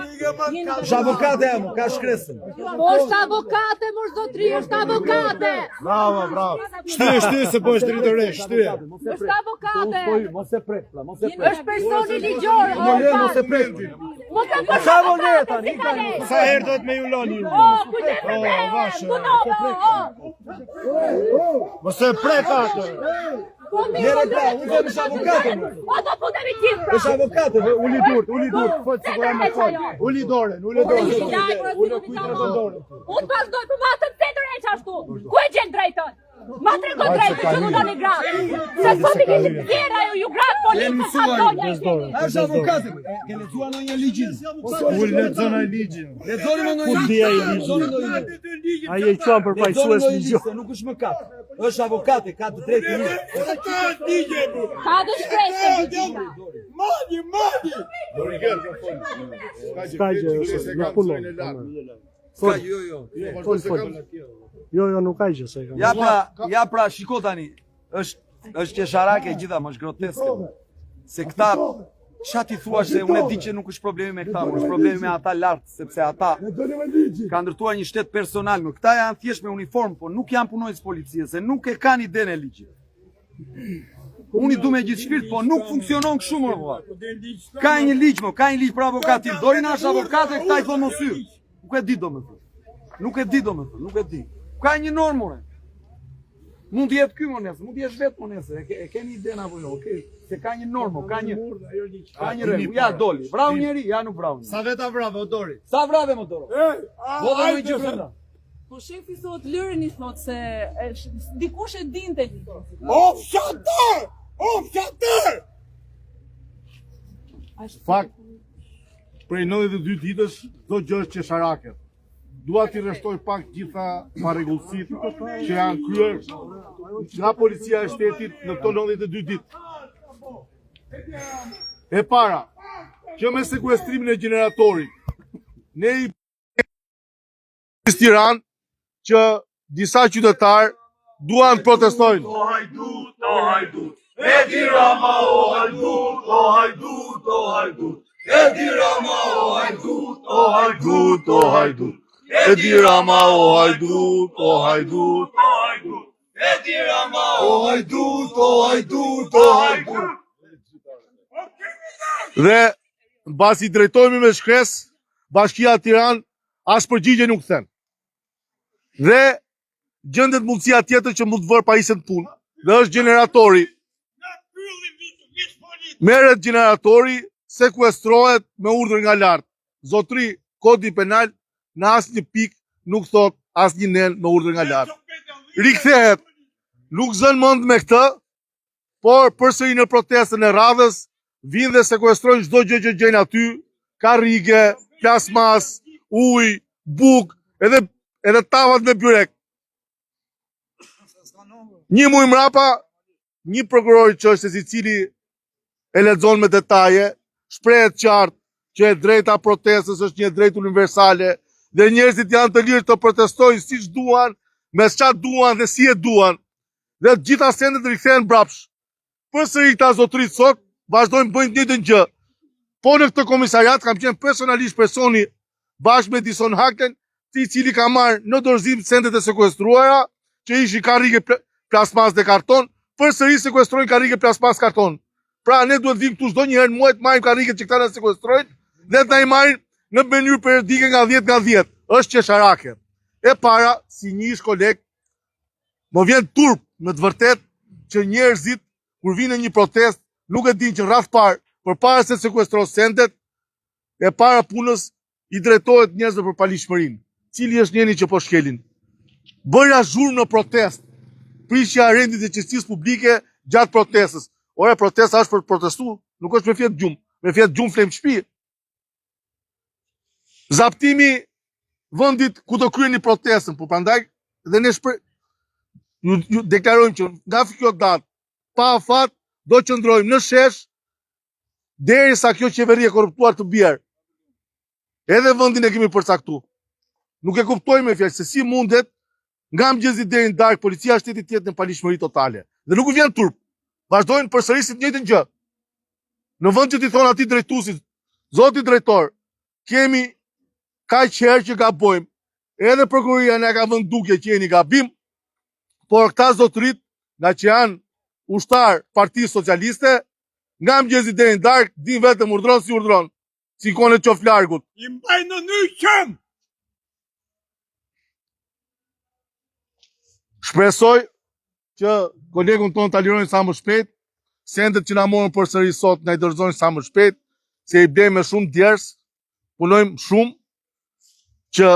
Është avokate jam, ka shkresën. Po është avokate, mor zotri, është avokate. Bravo, bravo. Shtyje se bësh drejtoresh, shtyje. Është avokate. Mos e prek, mos e prek. Është personi ligjor. Mos e prek. Mos e prek. Sa moneta, Sa herë do të me ju loni? Kujdes me me. Mos e prek atë. Njere pra, unë dhe është avokate. O do futemi gjithë pra. Është avokate. Uli durt, fot sigurisht me fol. Uli dorën. Unë vazhdoj për matën të drejtë ashtu. Ku e gjen drejtën? Ma trego drejtën që unë në gratë. Se sot i kishit tjera ju gratë politë sa donja. Është avokate. Ke lexuar ndonjë ligjin? Uli lexon ai ligjin. Lexoni më Ku ndonjë di ai ligjin? ligjin? Ai e çon për pajtues ligjor. Nuk është mëkat. Është avokate, ka të drejtë një. Ka dhe shkresë. Ska gjë, nuk punon. Jo, nuk ka gjë se kam. Ja pra, shiko tani, është qesharake e gjitha, më është groteske. Se këta, qa ti thua se unë e di që nuk është problemi me këta, është problemi me ata lartë, sepse ata ka ndërtuar një shtet personal, më këta janë thjesht me uniform, po nuk janë punojës policie, se nuk e kanë ide në ligjit. Unë i du me gjithë shpirt, po nuk funksionon kështu më rëva. Ka një ligj për avokativ, dori na është avokate, këta i thonë më syrë. Nuk e di do me thë, nuk e di. Ka një normë, more. Mund të jetë ky më nesër, mund të jesh vetë më nesër, e keni ide apo jo, se ka një normë, ka një rregull. Ja, doli, vrau njeri, ja nuk vrau njeri. Sa veta vrave, Dori? Sa vrave më Doro? Vodhe më gjë fënda. Po shefi thot, lëreni thot se dikush e dinte. O fshatar! O fshatar! Fakt, prej 92 ditësh, do gjë është qesharake. Dua t'i rreshtoj pak gjitha parregullësit që janë kryer nga policia e shtetit në këto 92 ditë. E para, që me sekuestrimin e gjeneratorit, ne i Tiranë që disa qytetarë duan të protestojnë. O hajdut, Edi Rama, o hajdut, o hajdut, o hajdut. Edi Rama, o hajdut, o hajdut, o hajdut. Edi Rama, o hajdut, o hajdut, o hajdut. Edi Rama, o hajdut, o hajdut, o hajdut. Dhe mbasi drejtohemi me shkresë, Bashkia Tiranë as përgjigje nuk thën. Dhe gjendet mundësia tjetër që mund të vërë pajisën punë. Dhe është generatori. Merret generatori, sekuestrohet me urdhër nga lartë. Zotri, kodi penal në asnjë pikë nuk thot asnjë nen me urdhër nga lartë. Rikthehet, nuk zën mend me këtë, por përsëri në protestën e radhës vinë dhe sekuestrojnë çdo gjë që gjejnë aty, karrige, plasmas, ujë, bukë, edhe tavat me byrek. Një muaj mrapa, një prokuror që është se cili e lexon me detaje, shprehet qartë që e drejta protestës është një drejtë universale dhe njerëzit janë të lirë të protestojnë siç duan, me çfarë duan dhe si e duan. Dhe të gjitha sendet rikthehen brapsh. Përsëri këta zotërit sot vazhdojnë bëjnë të njëjtën gjë. Po në këtë komisariat kam qenë personalisht personi bashkë me Dison Haken, i cili ka marrë në dorëzim sendet e sekuestruara, që ishin karrige plasmas dhe karton, përsëri sekuestrojnë karrige plasmas karton. Pra ne duhet vim këtu çdo një herë në muaj të marrim karriget që këta na sekuestrojnë dhe të na i marrin në mënyrë periodike nga 10 nga 10. Është qesharake. E para, si një ish koleg Më vjen turp në të vërtet që njerëzit kur vinë në një protest nuk e dinë që rreth parë, përpara se sekuestros sendet, e para punës i drejtohet njerëzve për palishmërinë. Cili është njeri që po shkelin? Bërja zhurmë në protest, prishja e rendit të qetësisë publike gjatë protestës. Ore, protesta është për të protestuar, nuk është me fjetë gjumë, me fjetë gjumë flem shtëpi. Zaptimi vendit ku do kryeni protestën, por prandaj dhe ne ju deklarojmë që nga kjo datë pa afat do qëndrojmë në shesh derisa kjo qeveri e korruptuar të bjerë. Edhe vendin e kemi përcaktuar. Nuk e kuptojmë me fjalë se si mundet nga mëngjesi deri në darkë policia e shtetit të jetë në palishmëri totale. Dhe nuk u vjen turp. Vazhdojnë përsërisin të njëjtën gjë. Në vend që t'i thonë atij drejtuesit, zoti drejtor, kemi kaq herë që gabojmë. Edhe prokuroria na ka vënë duke që jeni gabim, por këta zotërit, nga që janë ushtar Partisë Socialiste, nga mëngjesi deri në darkë din vetëm urdhron si urdhron, si kone qof largut. I mbajnë në nyqën! Shpresoj që kolegun tonë ta lirojnë sa më shpejt, sendet që na morën përsëri sot na i dorëzojnë sa më shpejt, se i blejmë me shumë djers, punojmë shumë që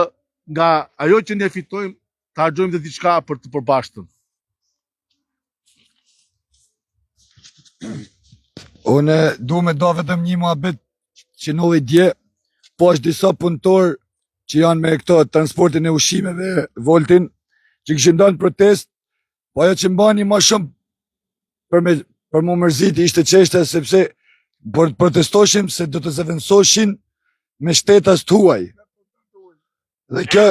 nga ajo që ne fitojmë të harxojmë dhe diçka për të përbashkëtën. Unë du me do vetëm një muhabet që nulli dje, po është disa punëtor që janë me këto transportin e ushqimeve Voltin, që kishin dalë në protest, po ajo që mbani ma shumë për më mërzit ishte qeshte sepse për të protestoshim se do të zëvendësoshin me shtetas të huaj. Dhe kjo,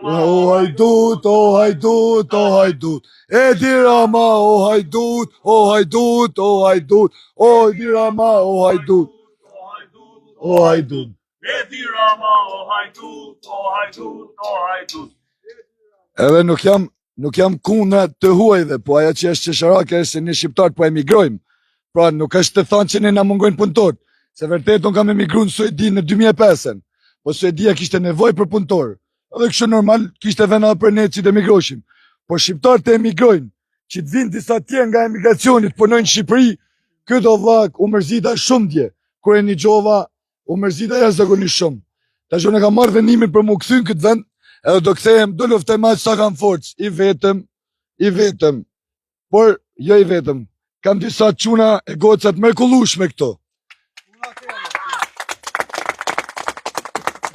o hajdut, o hajdut, o hajdut, Edi Rama, o hajdut, o hajdut, o hajdut, o Edi Rama, o hajdut, o hajdut. Edi Rama, o hajdut, o hajdut, o hajdut. Edhe nuk jam kundra të huajve, po ajo që është qesharake është se ne shqiptarët po emigrojmë. Pra nuk është të thonë që ne na mungojnë punëtor, se vërtet unë kam emigruar në Suedi në 2005, po Suedia kishte nevojë për punëtor. Edhe kështu normal kishte vënë për ne që të emigroshim. Po shqiptarët të emigrojnë, që të vinë disa tjerë nga emigracioni të punojnë në Shqipëri, këtë vllak u mërzita shumë dje. Kur e nigjova, u mërzita jashtëzakonisht shumë. Tash unë kam marrë vendimin për mu kthy në këtë vend, edhe do kthehem, do luftoj më sa kam forcë, i vetëm. Por jo i vetëm. Kam disa çuna e gocat mrekullueshme këto.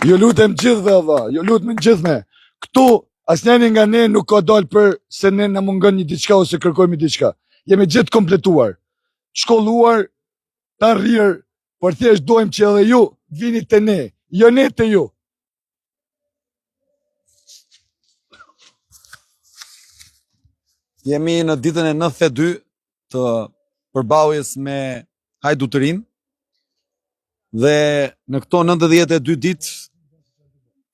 Ju lutem gjithve, valla, ju lutem gjithme. Këtu asnjëri nga ne nuk ka dalë për se ne na mungon një diçka ose kërkojmë diçka. Jemi gjithë kompletuar, shkolluar, të arrirë, por thjesht dojmë që edhe ju vini te ne, jo ne te ju. Jemi në ditën e 92 të përballjes me hajdutërinë dhe në këto 92 ditë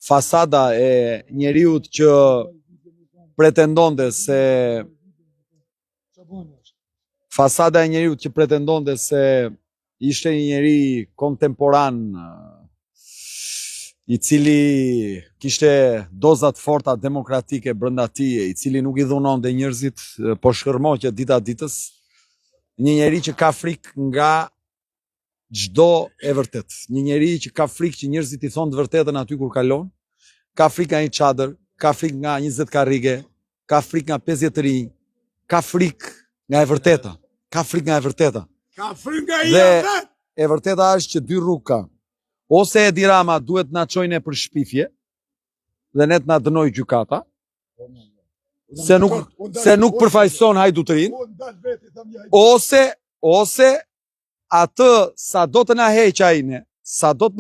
fasada e njeriut që pretendonte se ishte një njeri kontemporan i cili kishte dozat forta demokratike brenda tije, i cili nuk i dhunonte njerëzit, po shkërmoqte dita ditës, një njeri që ka frikë nga çdo e vërtet, një njeri që ka frikë që njerëzit i thonë të vërtetën aty kur kalon, ka frikë nga një çadër, ka frikë nga 20 karrige, ka frikë nga 50 rinj, ka frikë nga e vërteta, ka frikë nga e vërteta. Ka frikë nga Dhe e vërteta është që dy rrugë ka. Ose Edi Rama duhet na çojnë për shpifje dhe ne të na dënoj gjykata, se nuk përfaqëson hajdutërinë, ose atë sa do të na heq ai ne, sa do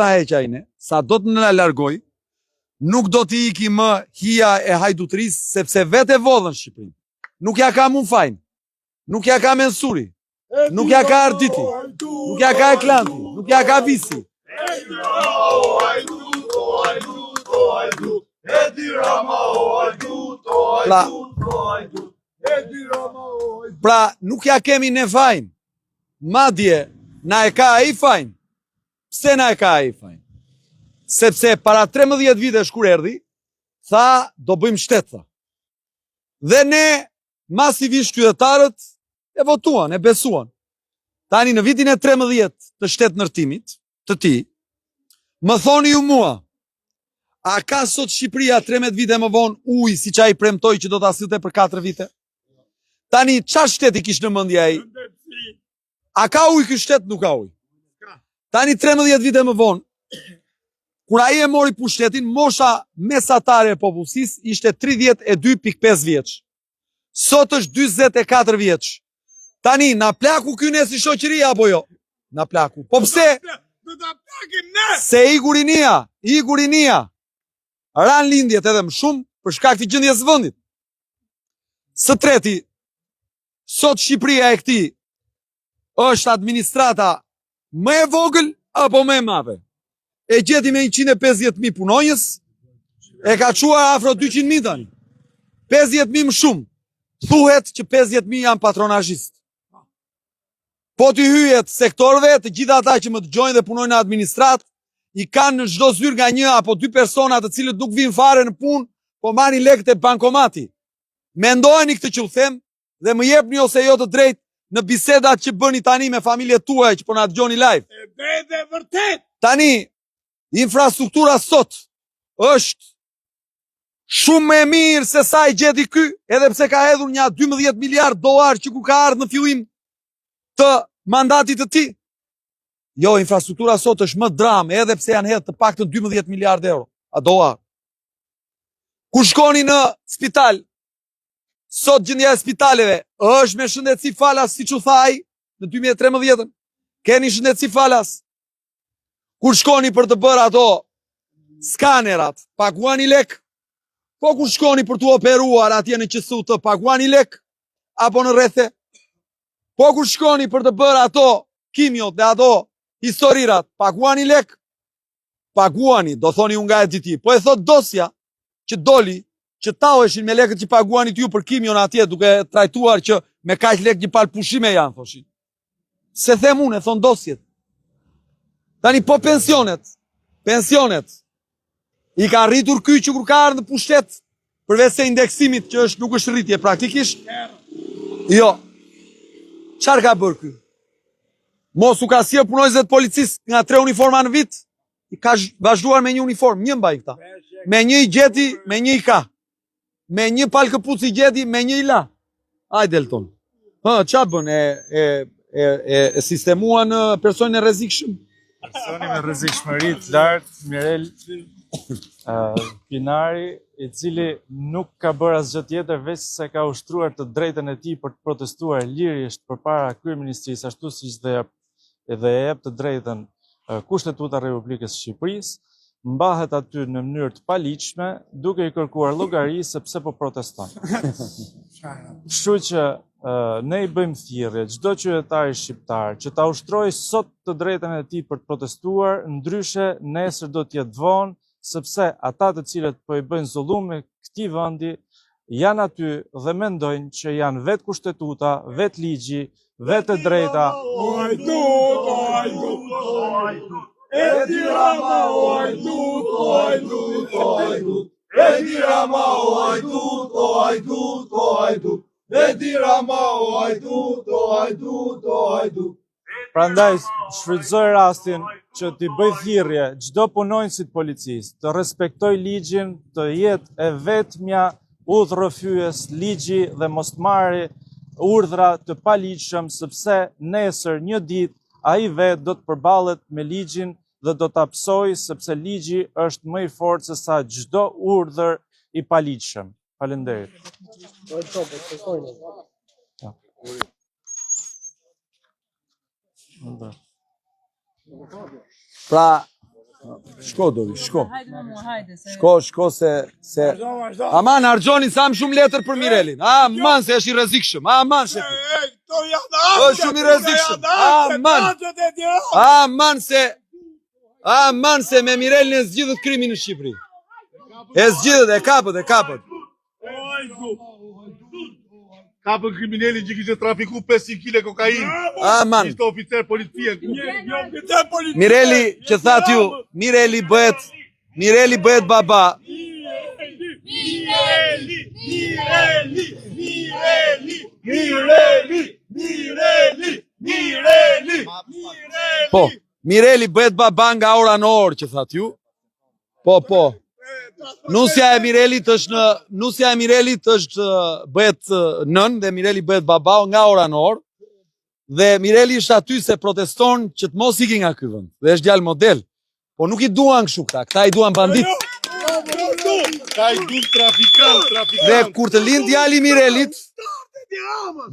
të na largoj, nuk do t'i iki më hija e hajdutërisë, sepse vetë e vodhën Shqipërinë. Nuk ja ka Mufajin, nuk ja ka Mensuri, nuk ja ka Arditi, nuk ja ka Eklanti, nuk ja ka Visi. Edi Rama, o hajdut, o hajdut, o hajdut. Edi Rama, o hajdut, o hajdut, o hajdut. Edi Rama, o hajdut. Pra, nuk ja kemi ne fajin. Madje, na e ka ai fajin. Pse na e ka ai fajin? Sepse para 13 vitesh kur erdhi, tha do bëjmë shtet, tha. Dhe ne masivisht qytetarët e votuan, e besuan. Tani në vitin e 13 të shtetëndërtimit të tij, më thoni ju mua, a ka sot Shqipëria 13 vite më vonë ujë siç ai premtoi që do ta sillte për 4 vite? Tani çfarë shteti kishte në mendje ai? A ka ujë ky shtet? Nuk ka ujë. Tani 13 vite më vonë, kur ai e mori pushtetin, mosha mesatare e popullsisë ishte 32.5 vjeç. Sot është 44 vjeç. Tani, na plaku ky ne si shoqëri apo jo? Na plaku. Po pse? Se Igurinia ran lindjet edhe më shumë për shkak të gjendjes së vendit. Së treti, sot Shqipëria e këtij është administrata më e vogël apo më e madhe? E gjeti me 150.000 punonjës, e ka quar afro 200.000 tani. 50.000 më shumë. Thuhet që 50.000 janë patronazhist. Po t'i hyjet sektorëve, të gjitha ata që më dëgjojnë dhe punojnë në administrat, i kanë në çdo zyrë nga 1 apo 2 persona të cilët nuk vinë fare në punë, po marrin lekët e bankomati. Mendojeni këtë që u them dhe më jepni ose jo të drejtë në bisedat që bëni tani me familjet tuaja që po na dëgjoni live. E vete vërtet. Tani, infrastruktura sot është shumë më e mirë se sa i gjeti ky, edhe pse ka hedhur një 12 miliard dollar që ku ka ardhur në fillim të mandatit të tij. Jo, infrastruktura sot është më dramë, edhe pse janë hedhur të paktën 12 miliard euro a dollar. Kur shkoni në spital, sot gjendja e spitaleve është me shëndetësi falas, siç u tha ai në 2013. Keni shëndetësi falas. Kur shkoni për të bërë ato skanerat, paguani lek? Po kur shkoni për të operuar atje në QSU të paguani lek? Apo në rrethe? Po kur shkoni për të bërë ato kimiot dhe ato historirat, paguani lek? Paguani, do thoni unë nga e diti. Po e thot dosja që doli, që taueshin me lekët që paguanit ju për kimion atje, duke trajtuar që me kaq lek një palë pushime janë, thoshin. Se them unë, e thon dosjet. Tani po pensionet, i ka rritur ky që kur ka ardhur në pushtet, përveç se indeksimit që është nuk është rritje praktikisht. Jo. Çfarë ka bërë ky? Mos u ka sjell punojësit policisë nga 3 uniforma në vit, i ka vazhduar me një uniform, një mbaj këta. Me një i gjeti, me një i ka. Me një palë këpuc i gjeti, me një i la. Hajde Elton. Ç'a bën? E sistemuan personin e rrezikshëm? Personi me rrezikshmëri të lartë, Mirel Pinari, i cili nuk ka bërë asgjë tjetër veç se ka ushtruar të drejtën e tij për të protestuar lirisht përpara kryeministrisë, ashtu siç dhe e jep të drejtën Kushtetuta e Republikës së Shqipërisë, mbahet aty në mënyrë të paligjshme, duke i kërkuar llogari sepse po proteston. Kështu që ne i bëjmë thirrje çdo qytetari shqiptar që ta ushtrojë sot të drejtën e tij për të protestuar, ndryshe nesër do të jetë vonë, sepse ata të cilët po i bëjnë zullume këtij vendi janë aty dhe mendojnë që janë vetë kushtetuta, vetë ligji, vetë e drejta. Edi Rama o hajdut, o hajdut, o hajdut. Edi Rama o hajdut, o hajdut, o hajdut. Edi Rama o hajdut, o hajdut, o hajdut. Prandaj shfrytëzoj rastin që t'i bëj thirrje çdo punonjësit policisë të respektoj ligjin, të jetë e vetmja udhërrëfyes ligji dhe mos marrë urdhra të paligjshëm, sepse nesër një ditë ai vetë do të përballet me ligjin dhe do ta psojë, sepse ligji është më i fortë se sa çdo urdhër i paligjshëm. Faleminderit. Pra, shko Dori, shko. Shko se... Aman, argjoni sa më shumë letër për Mirelin. Aman, se është i rrezikshëm. Aman, shefi. është shumë i rrezikshëm. Aman, se me Mirelin e zgjidhët krimin në Shqipëri. E zgjidhët, e kapët. Kapën kriminalin që kishte trafiku 500 kg kokainë. Aman. Ishte oficer policie. Mireli, që thatë ju, Mireli bëhet baba. Mireli, Mireli, Mireli, Mireli, Mireli, Mireli, Mireli. Po, Mireli bëhet baba nga ora në orë që thatë ju. Po. Nusja e Mirelit është bëhet nën dhe Mireli bëhet baba nga ora në orë. Dhe Mireli është aty se proteston që të mos iki nga ky vend. Dhe është djalë model. Po nuk i duan kështu këta i duan bandit. Ka i duan trafikant. Dhe kur të lind djali i Mirelit,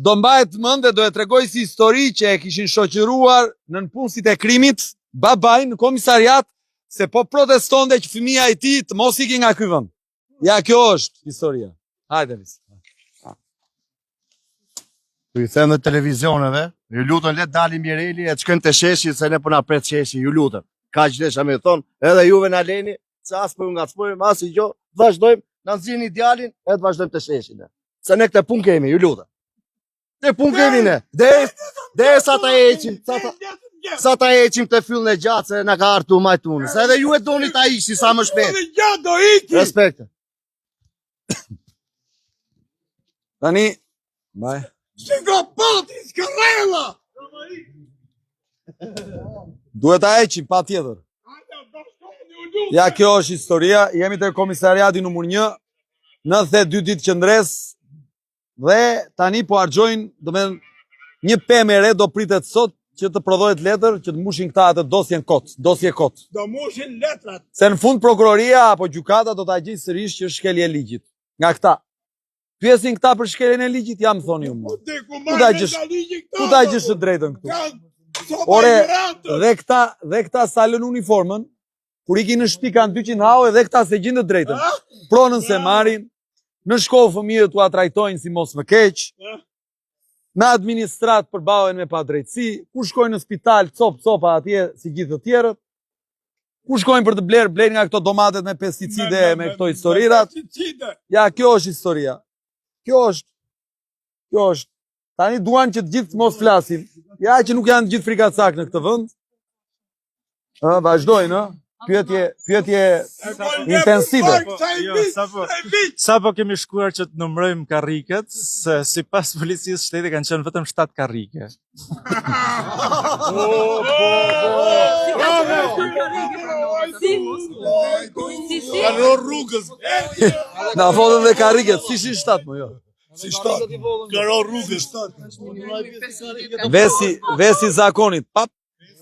do mbahet mend dhe do e tregoj si histori që e kishin shoqëruar në punësit e krimit babajn në komisariat se po protestonte që fëmia e tij të mos iki nga ky vend. Ja, kjo është historia. Hajde nis. Ju i them në televizioneve, ju lutem le të dalim Mireli e të shkojmë te sheshi se ne po na pret sheshi, ju lutem. Kaq desha me thon, edhe juve na leni, se as po ngacmojmë as i gjë, vazhdojmë, na nxjini djalin e të vazhdojmë te sheshi ne. Se ne këtë punë kemi, ju lutem. Te punë kemi ne. Derisa ta heqim, sa ta heqim te fyllën e gjatë se na ka hartu majtunës. Edhe ju e doni ta ishi sa më shpejt. Gjatë do iki. Respekte. Tani, mbaj. Psikopatis, Karela! Duhet ta heqim patjetër. Ja, kjo është historia. Jemi te komisariati numër 1, 92 ditë qëndres dhe tani po harxojnë, domethënë një pemë e re do pritet sot që të prodhohet letër që të mbushin këta atë dosje kot. Do mbushin letrat. Se në fund prokuroria apo gjykata do ta gjejë sërish që është shkelje e ligjit. Nga këta. Pyesin këta për shkeljen e ligjit, jam thoni ju mua. Ku ta gjesh të drejtën këtu? Ore, dhe këta sa lën uniformën, kur ikin në shtëpi kanë 200 haue dhe këta se gjinë të drejtën. Pronën se marrin, në shkollë fëmijët u trajtojnë si mos më keq, në administrat përballen me padrejtësi, ku shkojnë në spital copa atje si gjithë të tjerët, ku shkojnë për të blerë nga këto domatet me pesticide, me këto historirat. Ja, kjo është historia. Kjo është. Tani duan që të gjithë mos flasin. Ja që nuk janë të gjithë frikacak në këtë vend. Vazhdojnë, pyetje intensive. Sa po kemi shkuar që të numërojmë karriket, se sipas policisë shtetit kanë qenë vetëm 7 karrike. Kanë rrë rrugës. Na fotën dhe karriket, si 7 më jo. Si 7. Kanë rrë rrugës. Vesi zakonit, pap.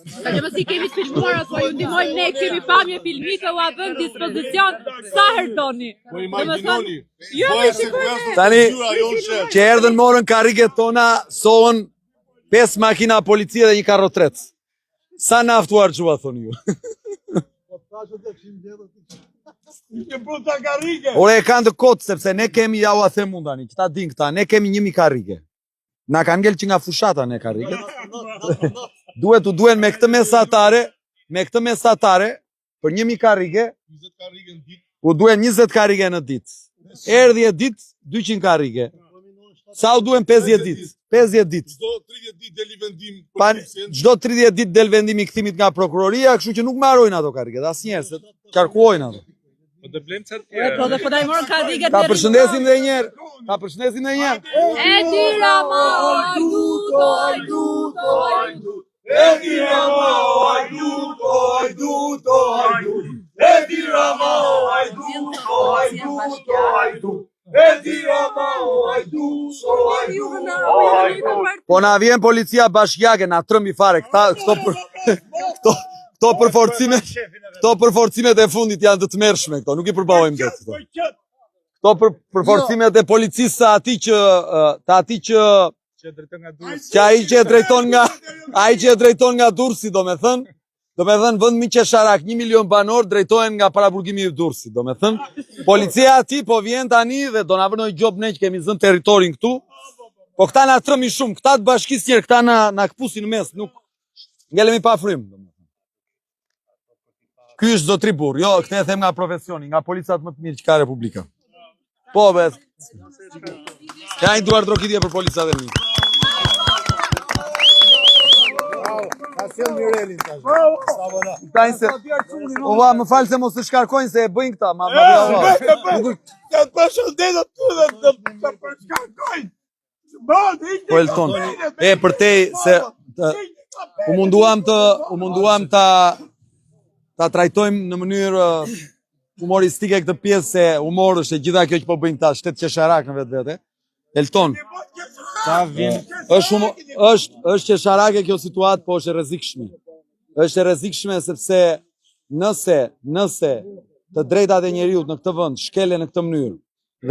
Sa që mësi kemi filmuar, po ju ndihmojmë ne, kemi pamje filmike, u avëm dispozicion sa herë doni. Po imagjinoni. Tani, që erdhën morën karriket tona, sohen 5 makina policie dhe një karrotret. Sa naftë u harxua, thoni ju. Ore e kanë të kotë, sepse ne kemi, ja u a them unë tani, që ta din këta, ne kemi 1000 karrike. Na kanë ngel që nga fushata ne karriket. Duhen me këtë mesatare, për 1000 karrike, u duhen 20 karrike në ditë. Erdhi e ditë, 200 karrike. Sa u duhen 50 ditë? 50 ditë. Çdo 30 ditë del vendimi i kthimit nga prokuroria, kështu që nuk marrojnë ato karriket, asnjëherë, se qarkuojnë ato. Po të blem çat. Po dhe po dai morën karriket. Ta përshëndesim edhe një herë. Edi Rama, hajduto. Edi Rama, hajduto. Edi Rama, hajduto. Edi Rama, hajduto. Po na vjen policia bashkiake, na trëmbi fare, këto përforcimet e fundit janë të tmerrshme këto, nuk i përballojmë vetë këto. Këto përforcimet e policisë sa ai që e drejton nga Durrësi, domethënë vend Miqesharak, 1 milion banor drejtohen nga paraburgimi i Durrësit, domethënë policia aty po vjen tani dhe do na vënoj gjop ne që kemi zënë territorin këtu. Po këta na trëmi shumë, këta të bashkisë njerë, këta na këpusin në mes, nuk ngelemi pa frym. Ky është zotri burr, jo, këtë e them nga profesioni, nga policat më të mirë që ka Republika. Po, bet. Ka një duar trokitje për policat e mirë. Ova, më falë se mos të shkarkojnë se e bëjnë këta. Ka të përshëndetat të të përshkarkojnë. Po Elton, për te se u munduam ta trajtojmë në mënyrë humoristike këtë pjesë se humor është e gjitha kjo që po bëjnë ta shtet qesharak në vetvete. Elton, është qesharake kjo situatë, po është e rrezikshme. Është e rrezikshme sepse nëse të drejtat e njeriut në këtë vend shkelen në këtë mënyrë,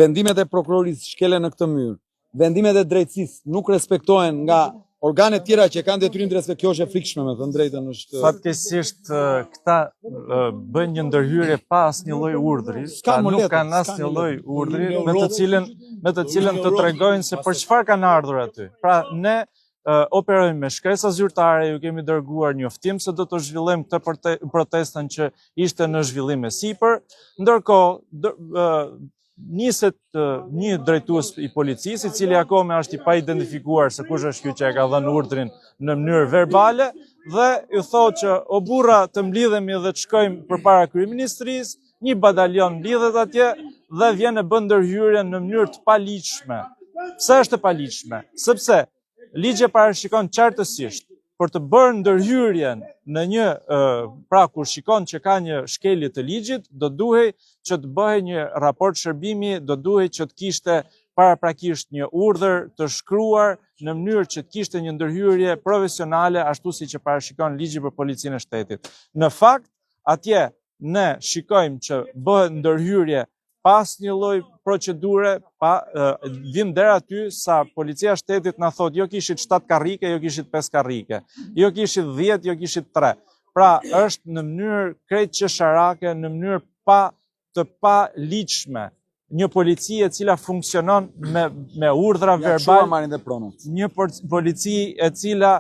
vendimet e prokurorisë shkelen në këtë mënyrë, vendimet e drejtësisë nuk respektohen nga organet tjera që kanë detyrim të respektojnë, kjo është e frikshme, me thënë drejtën është. Fatkeqësisht këta bëjnë një ndërhyrje pa asnjë lloj urdhri, nuk kanë asnjë lloj urdhri me të cilën të tregojnë se për çfarë kanë ardhur aty. Pra ne operojmë me shkresa zyrtare, ju kemi dërguar njoftim se do të zhvillojmë këtë protestën që ishte në zhvillim e sipër, ndërkohë niset një drejtues i policisë, i cili akome është i pa identifikuar se kush është ky që e ka dhënë urdhrin në mënyrë verbale, dhe ju thotë që o burra të mblidhemi dhe të shkojmë përpara kryeministrisë, një batalion mblidhet atje dhe vjen e bën ndërhyrjen në mënyrë të paligjshme. Pse është e paligjshme? Sepse ligji parashikon qartësisht për të bërë ndërhyrjen në një, pra kur shikon që ka një shkelje të ligjit, do duhej që të bëhej një raport shërbimi, do duhej që të kishte paraprakisht një urdhër të shkruar në mënyrë që të kishte një ndërhyrje profesionale ashtu si që parashikon ligji për policinë e shtetit. Në fakt, atje ne shikojmë që bëhet ndërhyrje pas një lloj procedure, vim deri aty sa policia e shtetit na thotë jo kishit 7 karrike, jo kishit 5 karrike, jo kishit 10, jo kishit 3. Pra është në mënyrë krejt qesharake, në mënyrë të paligjshme. Një polici e cila funksionon me urdhra verbal, një polici e cila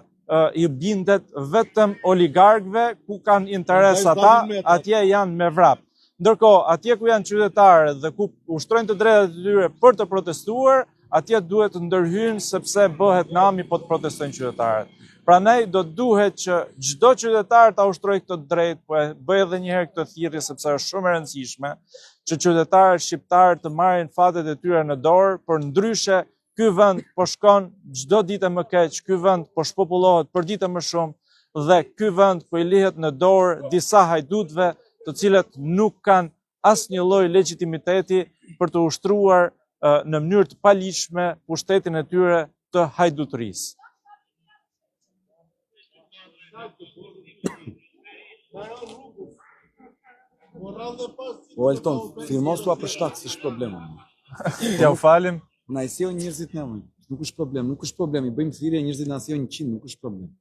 i bindet vetëm oligarkëve ku kanë interes ata, atje janë me vrap. Ndërkohë, atje ku janë qytetarë dhe ku ushtrojnë të drejtat e tyre për të protestuar, atje duhet të ndërhyjnë sepse bëhet nami po të protestojnë qytetarët. Prandaj do duhet që çdo qytetar ta ushtrojë këtë drejtë, po e bëj edhe një herë këtë thirrje sepse është shumë e rëndësishme që qytetarët shqiptarë të marrin fatet e tyre në dorë, për ndryshe ky vend po shkon çdo ditë më keq, ky vend po shpopullohet për ditë më shumë dhe ky vend po i lihet në dorë disa hajdutëve të cilët nuk kanë asnjë lloj legitimiteti për të ushtruar në mënyrë të paligjshme pushtetin e tyre të hajdutërisë. Po Elton, firmos tua për shkak se është problem. Ja u falim. Na i sjellin njerëzit në mënyrë. Nuk është problem, i bëjmë thirrje njerëzit na sjellin 100, nuk është problem.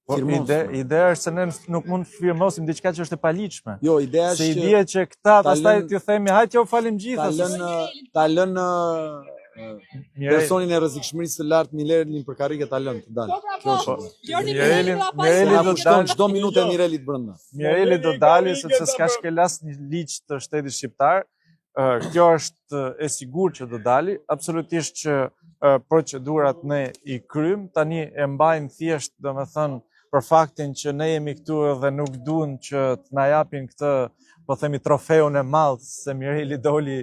Po ideja është se ne nuk mund të firmosim diçka që është e paligjshme. Jo, ideja është se ide që këta pastaj t'ju themi hajde që u falim gjithë. Ta lënë personin e rrezikshmërisë së lartë Mirelin për karrike ta lënë të dalë. Kjo është. Mireli do të dalë çdo minutë Mirelit brenda. Mireli do dalë sepse s'ka shkelas një ligj të shtetit shqiptar. Kjo është e sigurt që do dali, absolutisht që procedurat ne i kryjm, tani e mbajnë thjesht, domethënë për faktin që ne jemi këtu dhe nuk duan që të na japin këtë, po themi, trofeun e madh se Mireli doli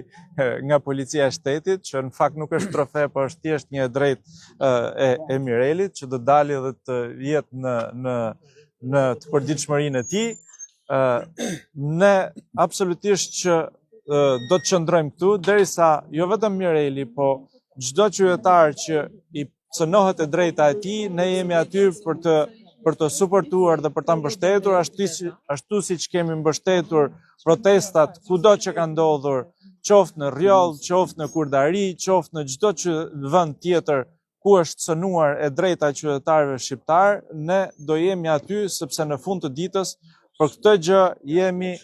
nga policia e shtetit, që në fakt nuk është trofe, por është thjesht një drejtë e Mirelit, që do dali dhe të jetë në të përditshmërinë e tij. Ne absolutisht që do të qëndrojmë këtu derisa jo vetëm Mireli, po çdo qytetar që i cënohet e drejta e tij, ne jemi aty për të suportuar dhe për ta mbështetur, ashtu siç kemi mbështetur protestat kudo që kanë ndodhur, qoftë në Rjoll, qoftë në Kurdari, qoftë në çdo vend tjetër ku është cënuar e drejta e qytetarëve shqiptar, ne do jemi aty sepse në fund të ditës për këtë gjë jemi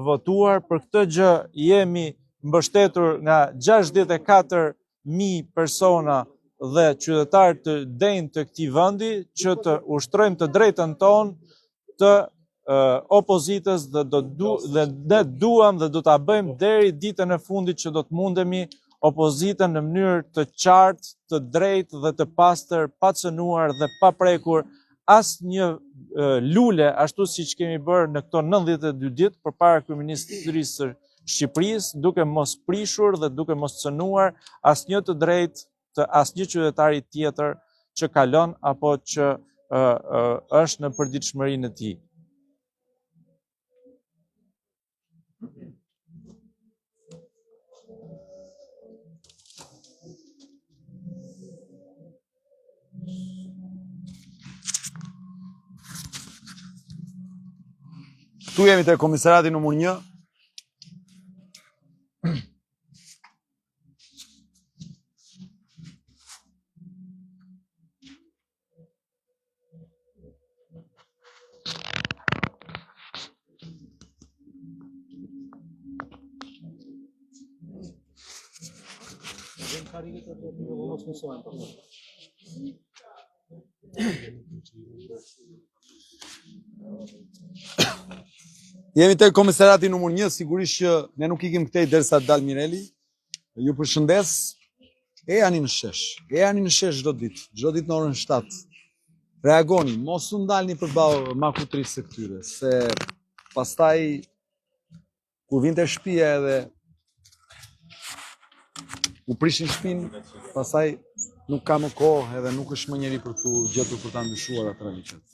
votuar, për këtë gjë jemi mbështetur nga 64.000 persona dhe qytetarë të denjë të këtij vendi që të ushtrojmë të drejtën tonë të opozitës dhe ne duam dhe do ta bëjmë deri ditën e fundit që do të mundemi opozitën në mënyrë të qartë, të drejtë dhe të pastër, pa cënuar dhe pa prekur asnjë lule ashtu siç kemi bërë në këto 92 ditë përpara kryeministrisë së Shqipërisë, duke mos prishur dhe duke mos cënuar asnjë të drejtë të asnjë qytetari tjetër që kalon apo që është në përditshmërinë e tij. Këtu jemi te komisariati numër 1. Jemi te komisariati numër 1, sigurisht që ne nuk ikim këtej derisa dal Mireli. Ju përshëndes. Ejani në shesh çdo ditë në orën 7. Reagoni, mos u ndalni përballë makutrisë së këtyre, se pastaj kur vinte shtëpia edhe u prishin shtëpinë, pastaj nuk ka më kohë edhe nuk është më njeri për tu gjetur për ta ndryshuar atë realitet.